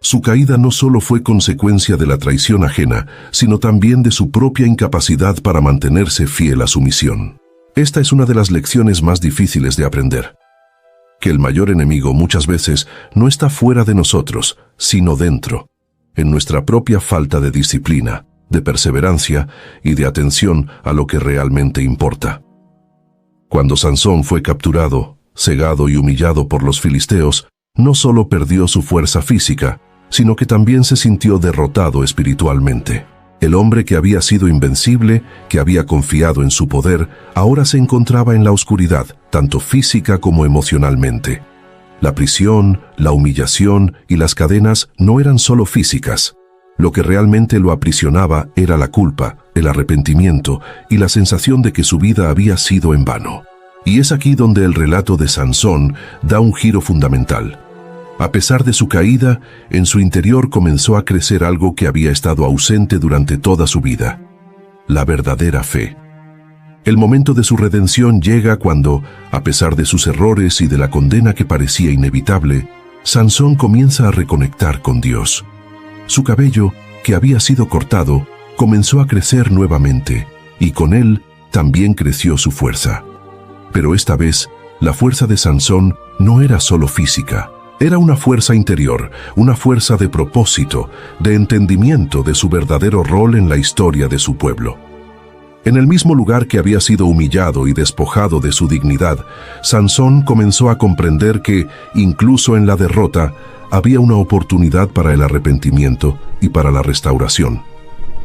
Su caída no solo fue consecuencia de la traición ajena, sino también de su propia incapacidad para mantenerse fiel a su misión. Esta es una de las lecciones más difíciles de aprender. Que el mayor enemigo muchas veces no está fuera de nosotros, sino dentro, en nuestra propia falta de disciplina, de perseverancia y de atención a lo que realmente importa. Cuando Sansón fue capturado, cegado y humillado por los filisteos, no solo perdió su fuerza física, sino que también se sintió derrotado espiritualmente. El hombre que había sido invencible, que había confiado en su poder, ahora se encontraba en la oscuridad, tanto física como emocionalmente. La prisión, la humillación y las cadenas no eran solo físicas. Lo que realmente lo aprisionaba era la culpa, el arrepentimiento y la sensación de que su vida había sido en vano. Y es aquí donde el relato de Sansón da un giro fundamental. A pesar de su caída, en su interior comenzó a crecer algo que había estado ausente durante toda su vida: la verdadera fe. El momento de su redención llega cuando, a pesar de sus errores y de la condena que parecía inevitable, Sansón comienza a reconectar con Dios. Su cabello, que había sido cortado, comenzó a crecer nuevamente, y con él también creció su fuerza. Pero esta vez, la fuerza de Sansón no era solo física. Era una fuerza interior, una fuerza de propósito, de entendimiento de su verdadero rol en la historia de su pueblo. En el mismo lugar que había sido humillado y despojado de su dignidad, Sansón comenzó a comprender que, incluso en la derrota, había una oportunidad para el arrepentimiento y para la restauración.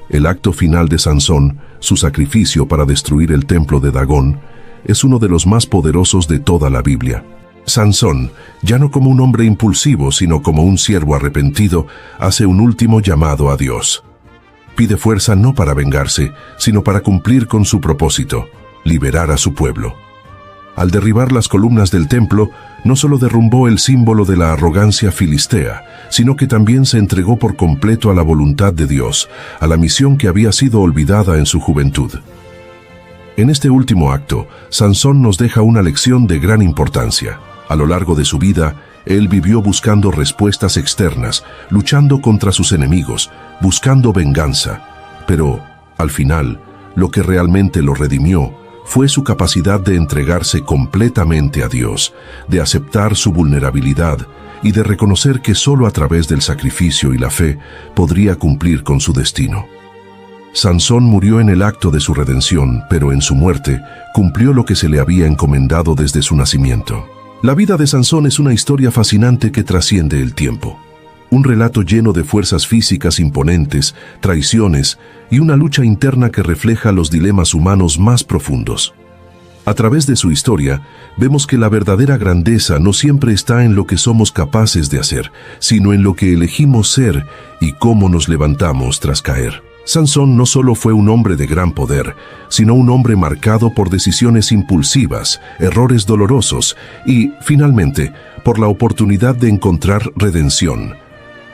El acto final de Sansón, su sacrificio para destruir el templo de Dagón, es uno de los más poderosos de toda la Biblia. Sansón, ya no como un hombre impulsivo, sino como un siervo arrepentido, hace un último llamado a Dios. Pide fuerza no para vengarse, sino para cumplir con su propósito: liberar a su pueblo. Al derribar las columnas del templo, no solo derrumbó el símbolo de la arrogancia filistea, sino que también se entregó por completo a la voluntad de Dios, a la misión que había sido olvidada en su juventud. En este último acto, Sansón nos deja una lección de gran importancia. A lo largo de su vida, él vivió buscando respuestas externas, luchando contra sus enemigos, buscando venganza. Pero, al final, lo que realmente lo redimió fue su capacidad de entregarse completamente a Dios, de aceptar su vulnerabilidad y de reconocer que solo a través del sacrificio y la fe podría cumplir con su destino. Sansón murió en el acto de su redención, pero en su muerte cumplió lo que se le había encomendado desde su nacimiento. La vida de Sansón es una historia fascinante que trasciende el tiempo. Un relato lleno de fuerzas físicas imponentes, traiciones y una lucha interna que refleja los dilemas humanos más profundos. A través de su historia, vemos que la verdadera grandeza no siempre está en lo que somos capaces de hacer, sino en lo que elegimos ser y cómo nos levantamos tras caer. Sansón no solo fue un hombre de gran poder, sino un hombre marcado por decisiones impulsivas, errores dolorosos y, finalmente, por la oportunidad de encontrar redención.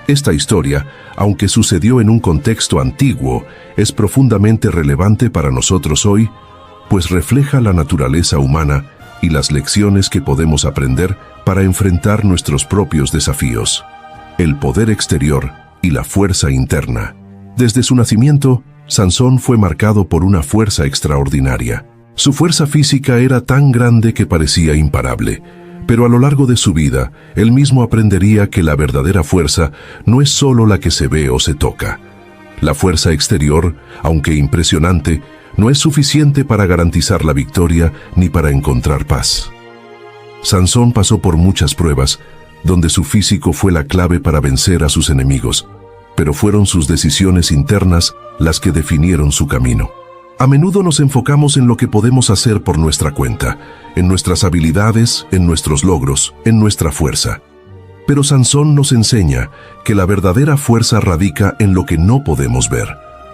Esta historia, aunque sucedió en un contexto antiguo, es profundamente relevante para nosotros hoy, pues refleja la naturaleza humana y las lecciones que podemos aprender para enfrentar nuestros propios desafíos. El poder exterior y la fuerza interna. Desde su nacimiento, Sansón fue marcado por una fuerza extraordinaria. Su fuerza física era tan grande que parecía imparable, pero a lo largo de su vida, él mismo aprendería que la verdadera fuerza no es solo la que se ve o se toca. La fuerza exterior, aunque impresionante, no es suficiente para garantizar la victoria ni para encontrar paz. Sansón pasó por muchas pruebas, donde su físico fue la clave para vencer a sus enemigos, pero fueron sus decisiones internas las que definieron su camino. A menudo nos enfocamos en lo que podemos hacer por nuestra cuenta, en nuestras habilidades, en nuestros logros, en nuestra fuerza. Pero Sansón nos enseña que la verdadera fuerza radica en lo que no podemos ver,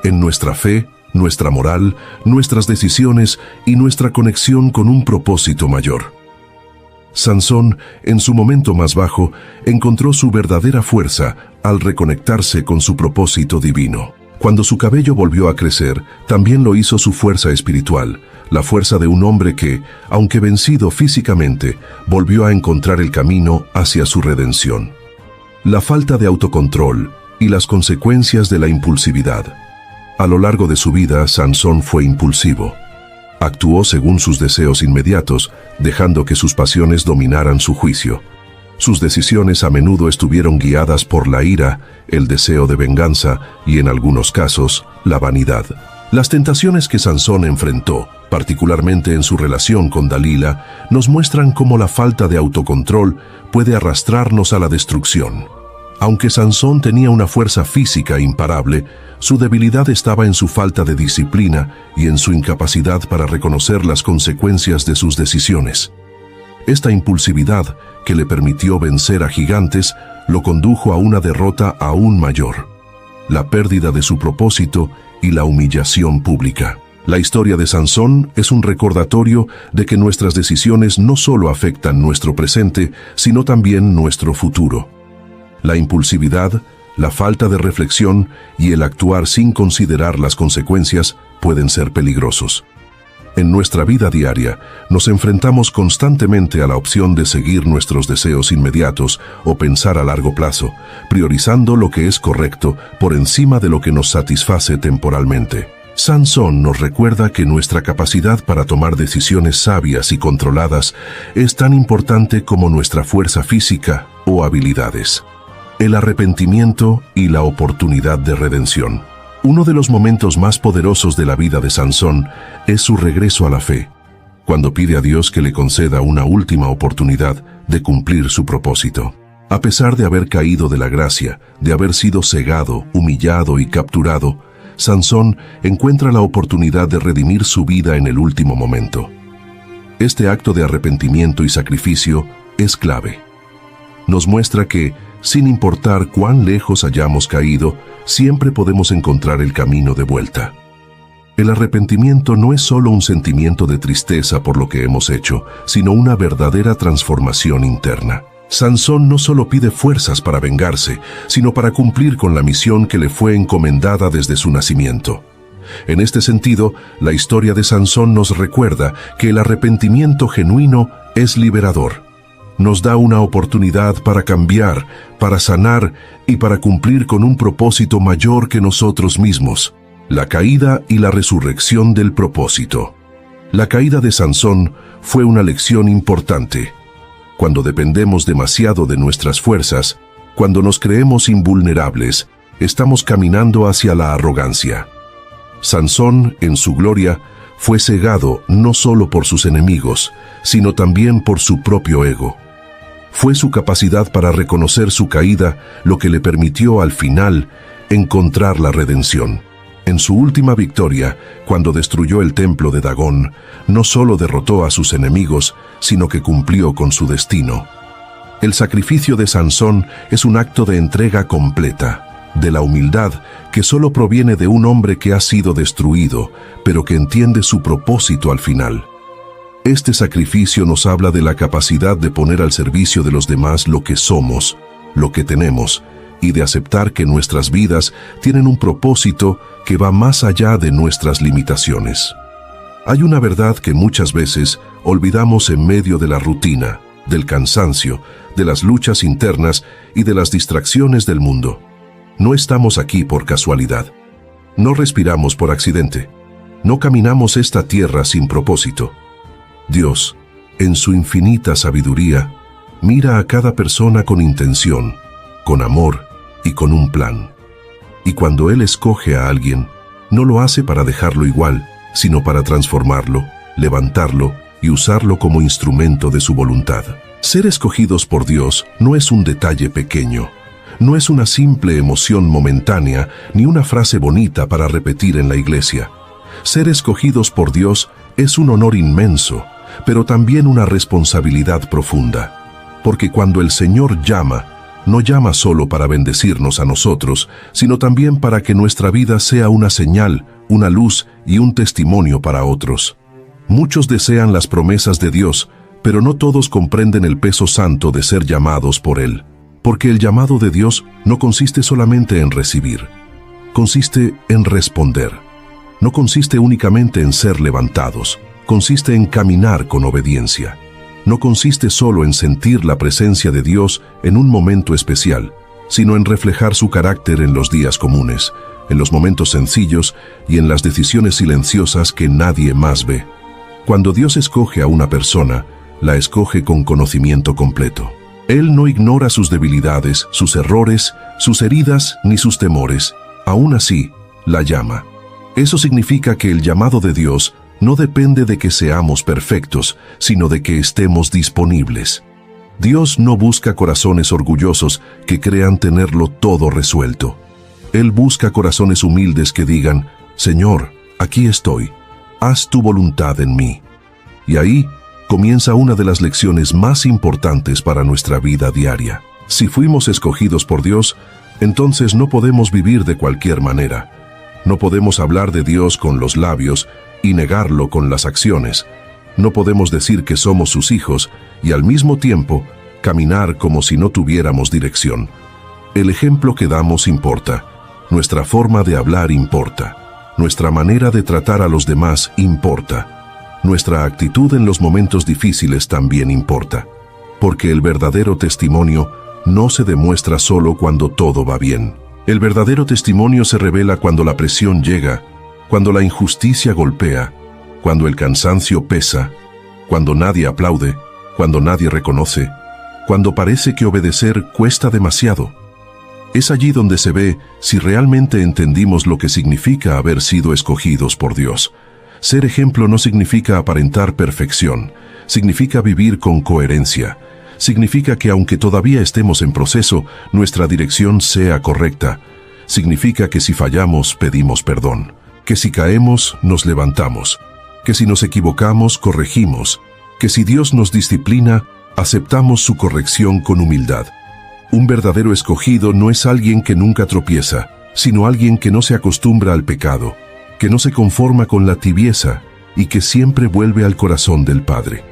en nuestra fe, nuestra moral, nuestras decisiones y nuestra conexión con un propósito mayor. Sansón, en su momento más bajo, encontró su verdadera fuerza al reconectarse con su propósito divino. Cuando su cabello volvió a crecer, también lo hizo su fuerza espiritual, la fuerza de un hombre que, aunque vencido físicamente, volvió a encontrar el camino hacia su redención. La falta de autocontrol y las consecuencias de la impulsividad. A lo largo de su vida, Sansón fue impulsivo. Actuó según sus deseos inmediatos, dejando que sus pasiones dominaran su juicio. Sus decisiones a menudo estuvieron guiadas por la ira, el deseo de venganza y, en algunos casos, la vanidad. Las tentaciones que Sansón enfrentó, particularmente en su relación con Dalila, nos muestran cómo la falta de autocontrol puede arrastrarnos a la destrucción. Aunque Sansón tenía una fuerza física imparable, su debilidad estaba en su falta de disciplina y en su incapacidad para reconocer las consecuencias de sus decisiones. Esta impulsividad, que le permitió vencer a gigantes, lo condujo a una derrota aún mayor: la pérdida de su propósito y la humillación pública. La historia de Sansón es un recordatorio de que nuestras decisiones no solo afectan nuestro presente, sino también nuestro futuro. La impulsividad, la falta de reflexión y el actuar sin considerar las consecuencias pueden ser peligrosos. En nuestra vida diaria, nos enfrentamos constantemente a la opción de seguir nuestros deseos inmediatos o pensar a largo plazo, priorizando lo que es correcto por encima de lo que nos satisface temporalmente. Sansón nos recuerda que nuestra capacidad para tomar decisiones sabias y controladas es tan importante como nuestra fuerza física o habilidades. El arrepentimiento y la oportunidad de redención. Uno de los momentos más poderosos de la vida de Sansón es su regreso a la fe, cuando pide a Dios que le conceda una última oportunidad de cumplir su propósito. A pesar de haber caído de la gracia, de haber sido cegado, humillado y capturado, Sansón encuentra la oportunidad de redimir su vida en el último momento. Este acto de arrepentimiento y sacrificio es clave. Nos muestra que, sin importar cuán lejos hayamos caído, siempre podemos encontrar el camino de vuelta. El arrepentimiento no es solo un sentimiento de tristeza por lo que hemos hecho, sino una verdadera transformación interna. Sansón no solo pide fuerzas para vengarse, sino para cumplir con la misión que le fue encomendada desde su nacimiento. En este sentido, la historia de Sansón nos recuerda que el arrepentimiento genuino es liberador. Nos da una oportunidad para cambiar, para sanar y para cumplir con un propósito mayor que nosotros mismos: la caída y la resurrección del propósito. La caída de Sansón fue una lección importante. Cuando dependemos demasiado de nuestras fuerzas, cuando nos creemos invulnerables, estamos caminando hacia la arrogancia. Sansón, en su gloria, fue cegado no solo por sus enemigos, sino también por su propio ego. Fue su capacidad para reconocer su caída lo que le permitió al final encontrar la redención. En su última victoria, cuando destruyó el templo de Dagón, no solo derrotó a sus enemigos, sino que cumplió con su destino. El sacrificio de Sansón es un acto de entrega completa, de la humildad que solo proviene de un hombre que ha sido destruido, pero que entiende su propósito al final. Este sacrificio nos habla de la capacidad de poner al servicio de los demás lo que somos, lo que tenemos, y de aceptar que nuestras vidas tienen un propósito que va más allá de nuestras limitaciones. Hay una verdad que muchas veces olvidamos en medio de la rutina, del cansancio, de las luchas internas y de las distracciones del mundo. No estamos aquí por casualidad. No respiramos por accidente. No caminamos esta tierra sin propósito. Dios, en su infinita sabiduría, mira a cada persona con intención, con amor y con un plan. Y cuando Él escoge a alguien, no lo hace para dejarlo igual, sino para transformarlo, levantarlo y usarlo como instrumento de su voluntad. Ser escogidos por Dios no es un detalle pequeño, no es una simple emoción momentánea ni una frase bonita para repetir en la iglesia. Ser escogidos por Dios es un honor inmenso, pero también una responsabilidad profunda, porque cuando el Señor llama, no llama solo para bendecirnos a nosotros, sino también para que nuestra vida sea una señal, una luz y un testimonio para otros. Muchos desean las promesas de Dios, pero no todos comprenden el peso santo de ser llamados por Él, porque el llamado de Dios no consiste solamente en recibir, consiste en responder. No consiste únicamente en ser levantados, consiste en caminar con obediencia. No consiste solo en sentir la presencia de Dios en un momento especial, sino en reflejar su carácter en los días comunes, en los momentos sencillos y en las decisiones silenciosas que nadie más ve. Cuando Dios escoge a una persona, la escoge con conocimiento completo. Él no ignora sus debilidades, sus errores, sus heridas ni sus temores. Aún así, la llama. Eso significa que el llamado de Dios no depende de que seamos perfectos, sino de que estemos disponibles. Dios no busca corazones orgullosos que crean tenerlo todo resuelto. Él busca corazones humildes que digan: Señor, aquí estoy, haz tu voluntad en mí. Y ahí, comienza una de las lecciones más importantes para nuestra vida diaria. Si fuimos escogidos por Dios, entonces no podemos vivir de cualquier manera. No podemos hablar de Dios con los labios y negarlo con las acciones. No podemos decir que somos sus hijos y al mismo tiempo caminar como si no tuviéramos dirección. El ejemplo que damos importa. Nuestra forma de hablar importa. Nuestra manera de tratar a los demás importa. Nuestra actitud en los momentos difíciles también importa. Porque el verdadero testimonio no se demuestra solo cuando todo va bien. El verdadero testimonio se revela cuando la presión llega, cuando la injusticia golpea, cuando el cansancio pesa, cuando nadie aplaude, cuando nadie reconoce, cuando parece que obedecer cuesta demasiado. Es allí donde se ve si realmente entendimos lo que significa haber sido escogidos por Dios. Ser ejemplo no significa aparentar perfección, significa vivir con coherencia. Significa que aunque todavía estemos en proceso, nuestra dirección sea correcta. Significa que si fallamos, pedimos perdón. Que si caemos, nos levantamos. Que si nos equivocamos, corregimos. Que si Dios nos disciplina, aceptamos su corrección con humildad. Un verdadero escogido no es alguien que nunca tropieza, sino alguien que no se acostumbra al pecado, que no se conforma con la tibieza y que siempre vuelve al corazón del Padre.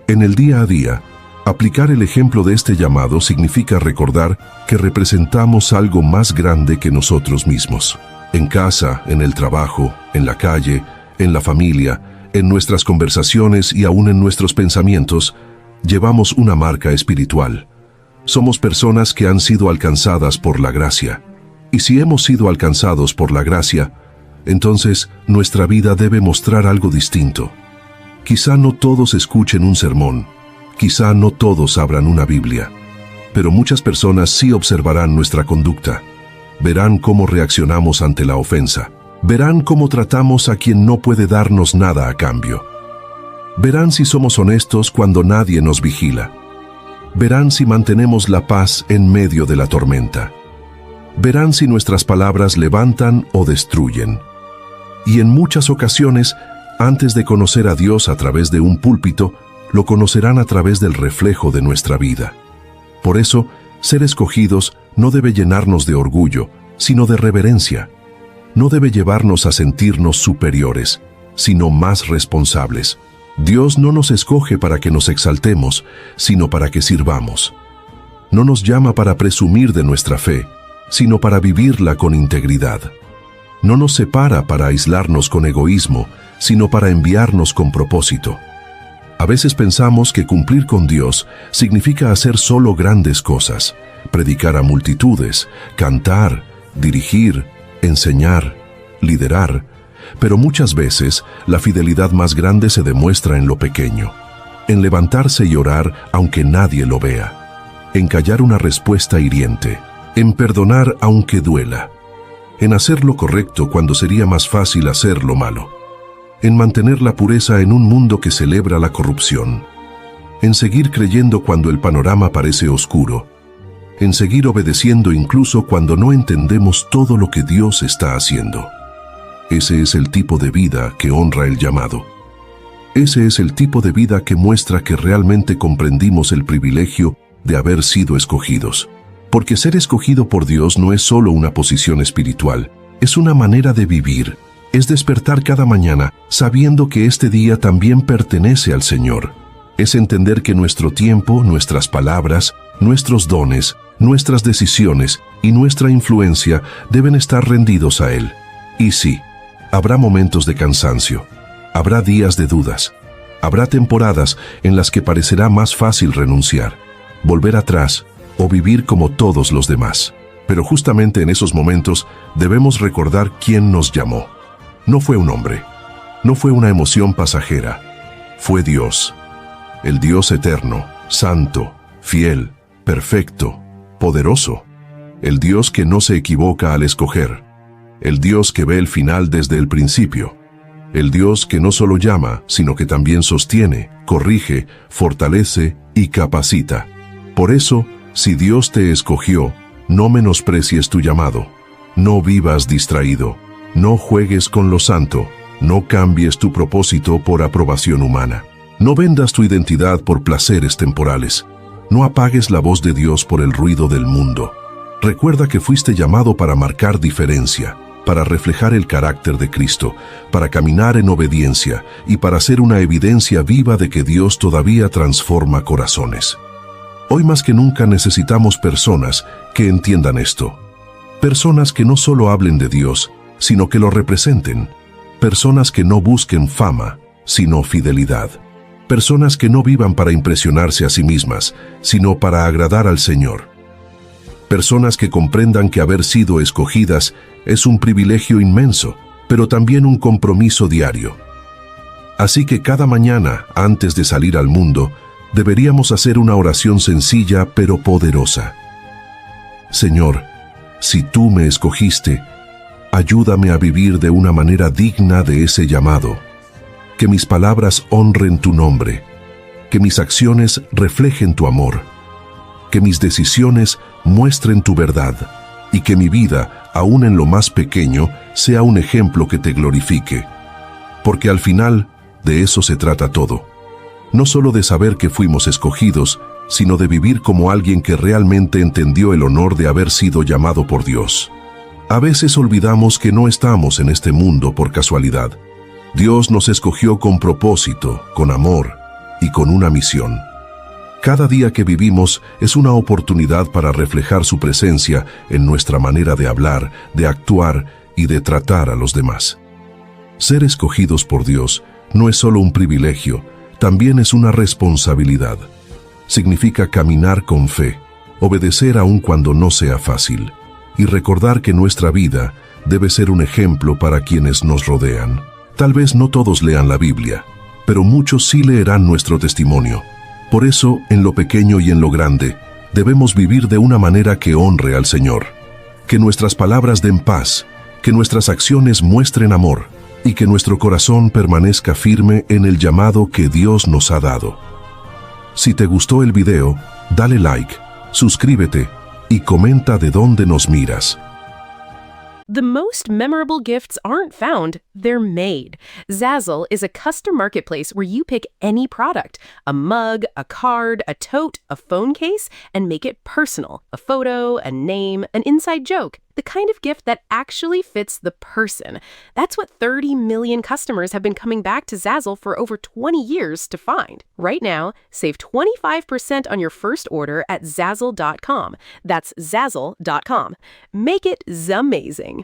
En el día a día, aplicar el ejemplo de este llamado significa recordar que representamos algo más grande que nosotros mismos. En casa, en el trabajo, en la calle, en la familia, en nuestras conversaciones y aún en nuestros pensamientos, llevamos una marca espiritual. Somos personas que han sido alcanzadas por la gracia. Y si hemos sido alcanzados por la gracia, entonces nuestra vida debe mostrar algo distinto. Quizá no todos escuchen un sermón, quizá no todos abran una Biblia, pero muchas personas sí observarán nuestra conducta. Verán cómo reaccionamos ante la ofensa. Verán cómo tratamos a quien no puede darnos nada a cambio. Verán si somos honestos cuando nadie nos vigila. Verán si mantenemos la paz en medio de la tormenta. Verán si nuestras palabras levantan o destruyen. Y en muchas ocasiones, antes de conocer a Dios a través de un púlpito, lo conocerán a través del reflejo de nuestra vida. Por eso, ser escogidos no debe llenarnos de orgullo, sino de reverencia. No debe llevarnos a sentirnos superiores, sino más responsables. Dios no nos escoge para que nos exaltemos, sino para que sirvamos. No nos llama para presumir de nuestra fe, sino para vivirla con integridad. No nos separa para aislarnos con egoísmo, sino para enviarnos con propósito. A veces pensamos que cumplir con Dios significa hacer solo grandes cosas, predicar a multitudes, cantar, dirigir, enseñar, liderar, pero muchas veces la fidelidad más grande se demuestra en lo pequeño, en levantarse y orar aunque nadie lo vea, en callar una respuesta hiriente, en perdonar aunque duela, en hacer lo correcto cuando sería más fácil hacer lo malo, en mantener la pureza en un mundo que celebra la corrupción, en seguir creyendo cuando el panorama parece oscuro, en seguir obedeciendo incluso cuando no entendemos todo lo que Dios está haciendo. Ese es el tipo de vida que honra el llamado. Ese es el tipo de vida que muestra que realmente comprendimos el privilegio de haber sido escogidos. Porque ser escogido por Dios no es solo una posición espiritual, es una manera de vivir. Es despertar cada mañana sabiendo que este día también pertenece al Señor. Es entender que nuestro tiempo, nuestras palabras, nuestros dones, nuestras decisiones y nuestra influencia deben estar rendidos a Él. Y sí, habrá momentos de cansancio, habrá días de dudas, habrá temporadas en las que parecerá más fácil renunciar, volver atrás o vivir como todos los demás. Pero justamente en esos momentos debemos recordar quién nos llamó. No fue un hombre, no fue una emoción pasajera, fue Dios. El Dios eterno, santo, fiel, perfecto, poderoso. El Dios que no se equivoca al escoger. El Dios que ve el final desde el principio. El Dios que no solo llama, sino que también sostiene, corrige, fortalece y capacita. Por eso, si Dios te escogió, no menosprecies tu llamado. No vivas distraído. No juegues con lo santo. No cambies tu propósito por aprobación humana. No vendas tu identidad por placeres temporales. No apagues la voz de Dios por el ruido del mundo. Recuerda que fuiste llamado para marcar diferencia, para reflejar el carácter de Cristo, para caminar en obediencia y para ser una evidencia viva de que Dios todavía transforma corazones. Hoy más que nunca necesitamos personas que entiendan esto. Personas que no solo hablen de Dios, sino que lo representen. Personas que no busquen fama, sino fidelidad. Personas que no vivan para impresionarse a sí mismas, sino para agradar al Señor. Personas que comprendan que haber sido escogidas es un privilegio inmenso, pero también un compromiso diario. Así que cada mañana, antes de salir al mundo, deberíamos hacer una oración sencilla pero poderosa. Señor, si tú me escogiste, ayúdame a vivir de una manera digna de ese llamado. Que mis palabras honren tu nombre, que mis acciones reflejen tu amor, que mis decisiones muestren tu verdad y que mi vida, aún en lo más pequeño, sea un ejemplo que te glorifique. Porque al final, de eso se trata todo. No solo de saber que fuimos escogidos, sino de vivir como alguien que realmente entendió el honor de haber sido llamado por Dios. A veces olvidamos que no estamos en este mundo por casualidad. Dios nos escogió con propósito, con amor y con una misión. Cada día que vivimos es una oportunidad para reflejar su presencia en nuestra manera de hablar, de actuar y de tratar a los demás. Ser escogidos por Dios no es solo un privilegio, también es una responsabilidad. Significa caminar con fe, obedecer aun cuando no sea fácil, y recordar que nuestra vida debe ser un ejemplo para quienes nos rodean. Tal vez no todos lean la Biblia, pero muchos sí leerán nuestro testimonio. Por eso, en lo pequeño y en lo grande, debemos vivir de una manera que honre al Señor. Que nuestras palabras den paz, que nuestras acciones muestren amor y que nuestro corazón permanezca firme en el llamado que Dios nos ha dado. Si te gustó el video, dale like, suscríbete y comenta de dónde nos miras. The most memorable gifts aren't found, they're made. Zazzle is a custom marketplace where you pick any product, a mug, a card, a tote, a phone case, and make it personal. A photo, a name, an inside joke. The kind of gift that actually fits the person. That's what 30 million customers have been coming back to Zazzle for over 20 years to find. Right now, save 25% on your first order at Zazzle.com. That's Zazzle.com. Make it Zamazing.